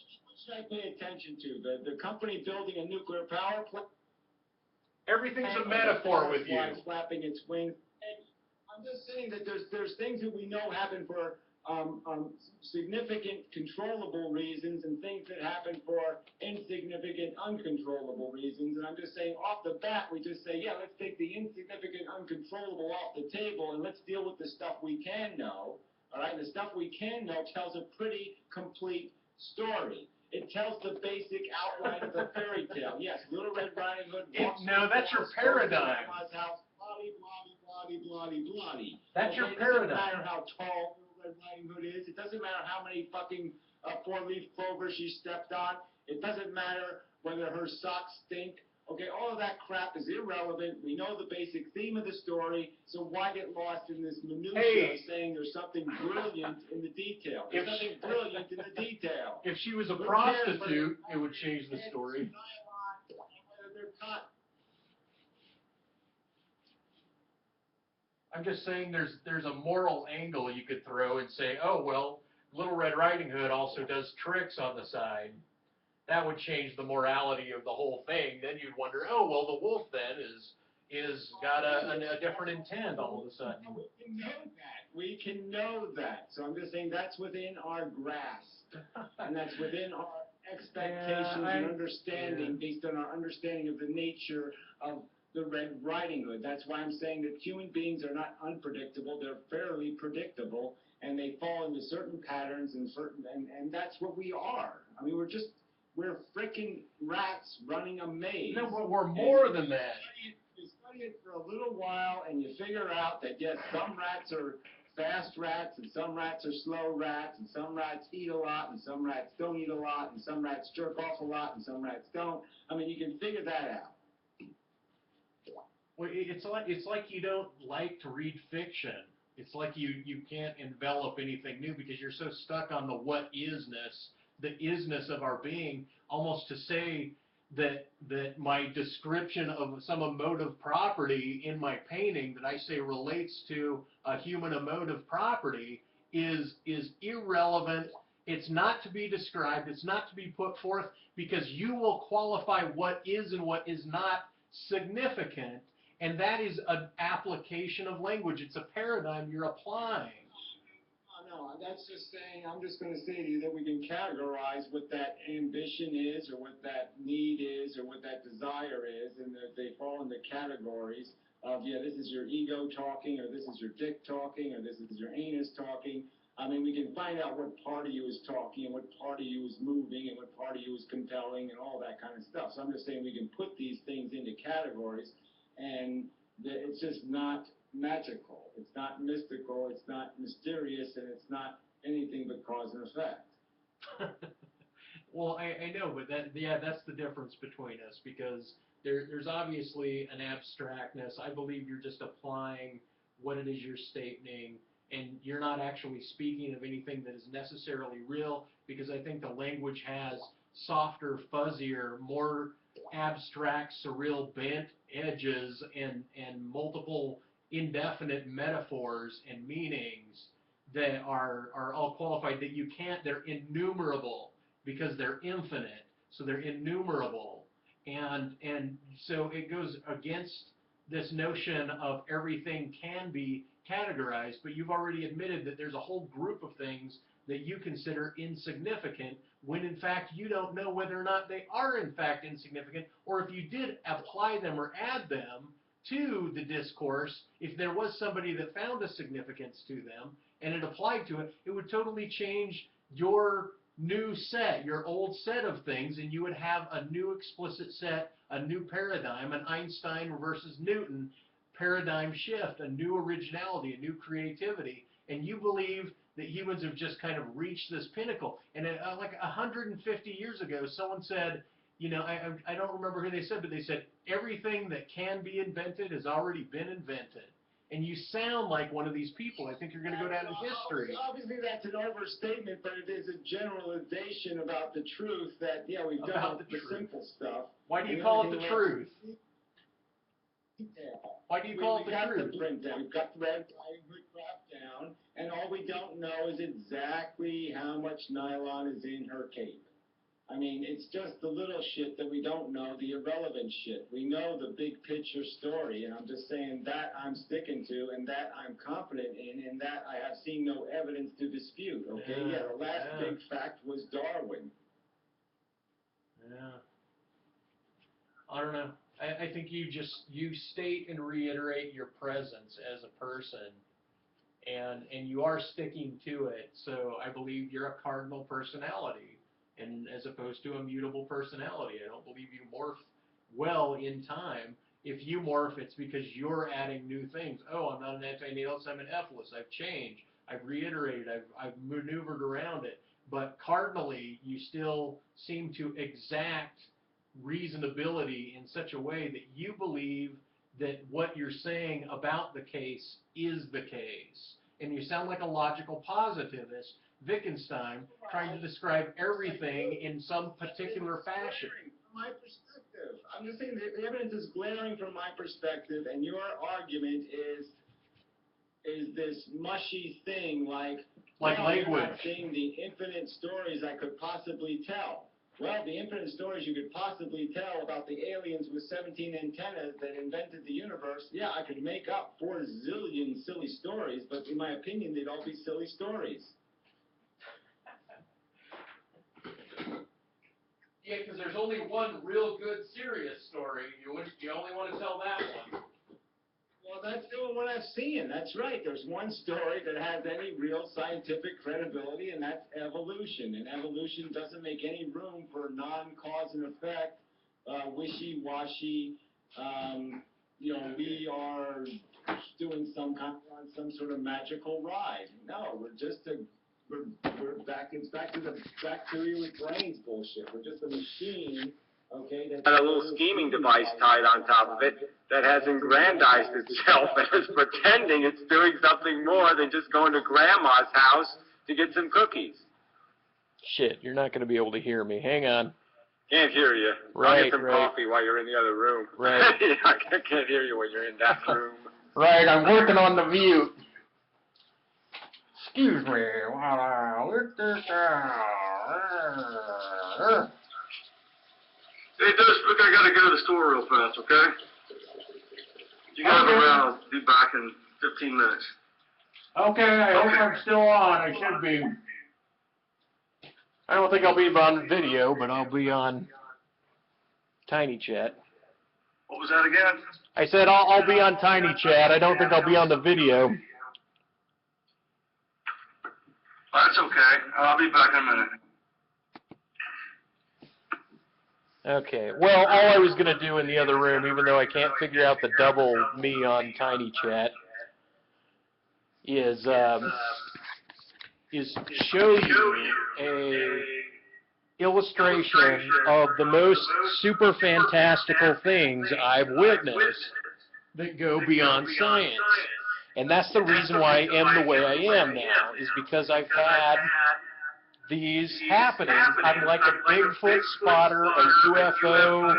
should I pay attention to? The company building a nuclear power plant? Everything's a metaphor with you. Flapping its wings. I'm just saying that there's things that we know happen for significant controllable reasons and things that happen for insignificant uncontrollable reasons. And I'm just saying off the bat, we just say, yeah, let's take the insignificant uncontrollable off the table and let's deal with the stuff we can know. All right, and the stuff we can know tells a pretty complete story. It tells the basic outline of the fairy tale. Yes, Little Red Riding Hood walks. No, that's your paradigm. Bloody. That's your It paradigm. doesn't matter how tall Little Red Riding Hood is. It doesn't matter how many fucking four-leaf clover she stepped on. It doesn't matter whether her socks stink. Okay, all of that crap is irrelevant. We know the basic theme of the story, so why get lost in this minutia of saying there's something brilliant in the detail? There's nothing brilliant in the detail. If she was a prostitute, it would change the story. I'm just saying there's a moral angle you could throw and say, oh, well, Little Red Riding Hood also does tricks on the side. That would change the morality of the whole thing. Then you'd wonder, oh, well, the wolf then is got a different intent all of a sudden. We can know that. We can know that. So I'm just saying that's within our grasp. And that's within our expectations and understanding based on our understanding of the nature of the Red Riding Hood. That's why I'm saying that human beings are not unpredictable. They're fairly predictable, and they fall into certain patterns and that's what we are. I mean, we're frickin' rats running a maze. No, but we're more than that. You study it for a little while, and you figure out that, yes, some rats are fast rats, and some rats are slow rats, and some rats eat a lot, and some rats don't eat a lot, and some rats jerk off a lot, and some rats don't. I mean, you can figure that out. Well, it's like you don't like to read fiction. It's like you can't envelop anything new because you're so stuck on the what isness, the isness of our being, almost to say that my description of some emotive property in my painting that I say relates to a human emotive property is irrelevant. It's not to be described. It's not to be put forth because you will qualify what is and what is not significant, and that is an application of language. It's a paradigm you're applying. No, that's just saying, I'm just gonna say to you that we can categorize what that ambition is, or what that need is, or what that desire is, and that they fall into categories of, yeah, this is your ego talking, or this is your dick talking, or this is your anus talking. I mean, we can find out what part of you is talking, and what part of you is moving, and what part of you is compelling, and all that kind of stuff. So I'm just saying we can put these things into categories, and it's just not magical. It's not mystical. It's not mysterious, and it's not anything but cause and effect. Well, I know, but that's the difference between us, because there's obviously an abstractness. I believe you're just applying what it is you're stating, and you're not actually speaking of anything that is necessarily real, because I think the language has softer, fuzzier, more abstract, surreal, bent edges and multiple indefinite metaphors and meanings that are all qualified, that you can't, they're innumerable because they're infinite, so they're innumerable. And so it goes against this notion of everything can be categorized, but you've already admitted that there's a whole group of things that you consider insignificant, when in fact you don't know whether or not they are in fact insignificant, or if you did apply them or add them to the discourse, if there was somebody that found a significance to them and it applied to it, it would totally change your new set, your old set of things, and you would have a new explicit set, a new paradigm, an Einstein versus Newton paradigm shift, a new originality, a new creativity. And you believe that humans have just kind of reached this pinnacle. And like 150 years ago, someone said, you know, I don't remember who they said, but they said, everything that can be invented has already been invented. And you sound like one of these people. I think you're going to go down in history. Obviously, that's an overstatement, but it is a generalization about the truth that, yeah, we've done the simple stuff. Why do you call it the truth? Why do you call it the truth? We've got the red graph down, and all we don't know is exactly how much nylon is in her cape. I mean, it's just the little shit that we don't know, the irrelevant shit. We know the big picture story, and I'm just saying that I'm sticking to, and that I'm confident in, and that I have seen no evidence to dispute, okay? Yeah, the last big fact was Darwin. Yeah. I don't know. I think you state and reiterate your presence as a person, and you are sticking to it. So I believe you're a cardinal personality, and as opposed to a mutable personality. I don't believe you morph well in time. If you morph, it's because you're adding new things. Oh, I'm not an anti-natalist, I'm an epilist. I've changed. I've reiterated. I've maneuvered around it. But cardinally, you still seem to exact reasonability in such a way that you believe that what you're saying about the case is the case. And you sound like a logical positivist, Wittgenstein, trying to describe everything in some particular fashion. From my perspective, I'm just saying the evidence is glaring from my perspective, and your argument is this mushy thing like language. You're not seeing the infinite stories I could possibly tell. Well, the infinite stories you could possibly tell about the aliens with 17 antennas that invented the universe, yeah, I could make up 4 zillion silly stories, but in my opinion, they'd all be silly stories. Yeah, because there's only one real good, serious story. You only want to tell that one. Well, that's what I've seen. That's right. There's one story that has any real scientific credibility, and that's evolution. And evolution doesn't make any room for non-cause and effect, wishy-washy. We are doing some sort of magical ride. No, we're back. It's back to the bacteria with brains bullshit. We're just a machine okay, that's got a little scheming device tied on top of it that has aggrandized itself and is pretending it's doing something more than just going to grandma's house to get some cookies. Shit, you're not going to be able to hear me. Hang on. Can't hear you. Right, I'll get some right. coffee while you're in the other room. Right. I can't hear you when you're in that room. Right, I'm working on the mute. Excuse me while I let this out. Hey, Dust, look, I gotta go to the store real fast, okay? You guys Okay. around, I'll be back in 15 minutes. Okay, I hope I'm still on. I should be. I don't think I'll be on video, but I'll be on Tiny Chat. What was that again? I said I'll be on Tiny Chat. I don't think I'll be on the video. That's okay. I'll be back in a minute. Okay. Well, all I was going to do in the other room, even though I can't figure out the double me on Tiny Chat, is show you a illustration of the most super fantastical things I've witnessed that go beyond science. And that's the reason why I am the way I am now, is because I've had these happenings. I'm like a Bigfoot spotter, a UFO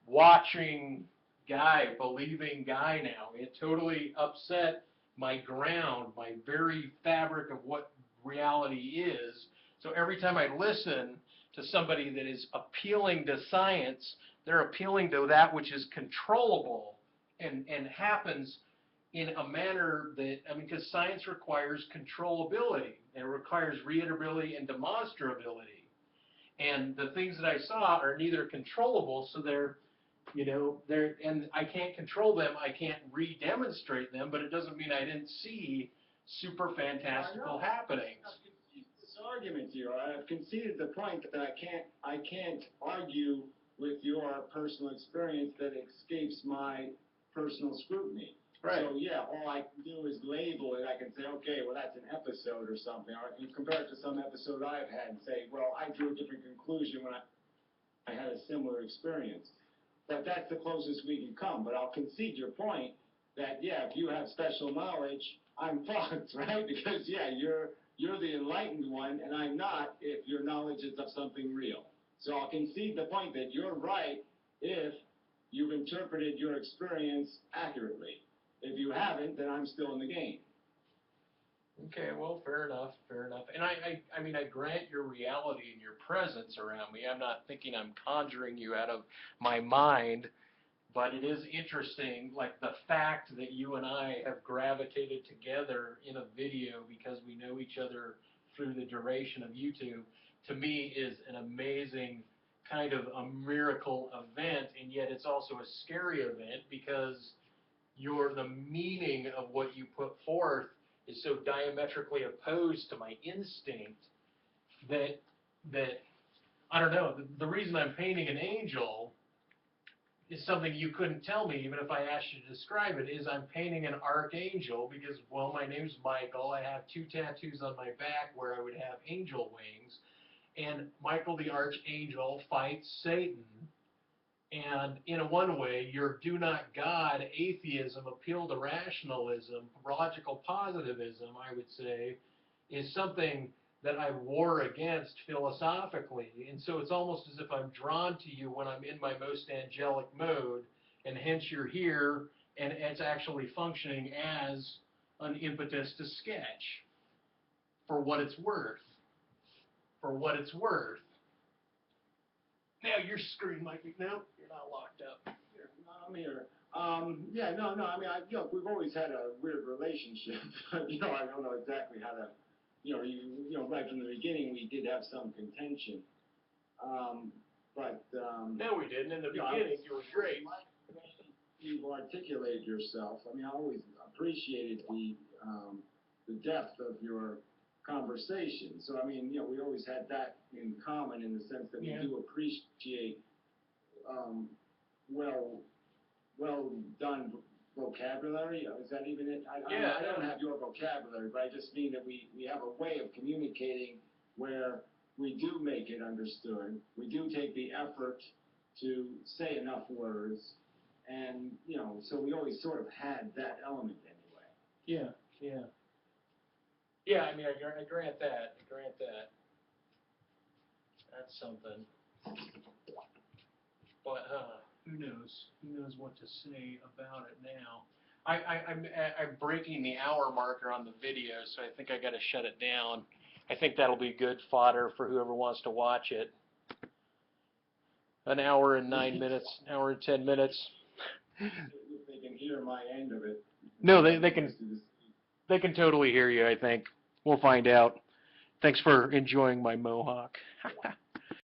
watching guy, believing guy now. It totally upset my ground, my very fabric of what reality is. So every time I listen to somebody that is appealing to science, they're appealing to that which is controllable and happens in a manner that, I mean, because science requires controllability, and it requires readability and demonstrability. And the things that I saw are neither controllable, so they're, and I can't control them, I can't re-demonstrate them, but it doesn't mean I didn't see super fantastical happenings. This argument here, I've conceded the point that I can't argue with your personal experience that escapes my personal scrutiny. Right. So yeah, all I can do is label it. I can say, okay, well that's an episode or something. Or I can compare it to some episode I've had and say, well, I drew a different conclusion when I had a similar experience. But that's the closest we can come. But I'll concede your point that yeah, if you have special knowledge, I'm fucked, right? Because yeah, you're the enlightened one, and I'm not if your knowledge is of something real. So I'll concede the point that you're right if you've interpreted your experience accurately. If you haven't, then I'm still in the game. Okay, well, fair enough, fair enough. And I mean, I grant your reality and your presence around me. I'm not thinking I'm conjuring you out of my mind, but it is interesting, like the fact that you and I have gravitated together in a video because we know each other through the duration of YouTube, to me is an amazing kind of a miracle event, and yet it's also a scary event because the meaning of what you put forth is so diametrically opposed to my instinct that I don't know, the reason I'm painting an angel is something you couldn't tell me even if I asked you to describe it, is I'm painting an archangel because, well, my name's Michael. I have 2 tattoos on my back where I would have angel wings, and Michael the archangel fights Satan. And in one way, your do not God atheism, appeal to rationalism, logical positivism, I would say, is something that I war against philosophically. And so it's almost as if I'm drawn to you when I'm in my most angelic mode, and hence you're here, and it's actually functioning as an impetus to sketch for what it's worth. For what it's worth. Now your screen might be, no, you're not locked up. No, I'm here. Yeah, no, I mean, we've always had a weird relationship. I don't know exactly how to, right from the beginning we did have some contention. No, we didn't. In the beginning, you were great. You've articulated yourself. I mean, I always appreciated the depth of your conversation. So, I mean, we always had that in common in the sense that we do appreciate well done vocabulary. Is that even it? I don't have your vocabulary, but I just mean that we have a way of communicating where we do make it understood, we do take the effort to say enough words, and, you know, so we always sort of had that element anyway. Yeah, yeah. Yeah, I mean, I grant that, That's something. But, who knows what to say about it now. I'm breaking the hour marker on the video, so I think I gotta shut it down. I think that'll be good fodder for whoever wants to watch it. An hour and 9 minutes, hour and 10 minutes. If they can hear my end of it. No, they can totally hear you, I think. We'll find out. Thanks for enjoying my mohawk.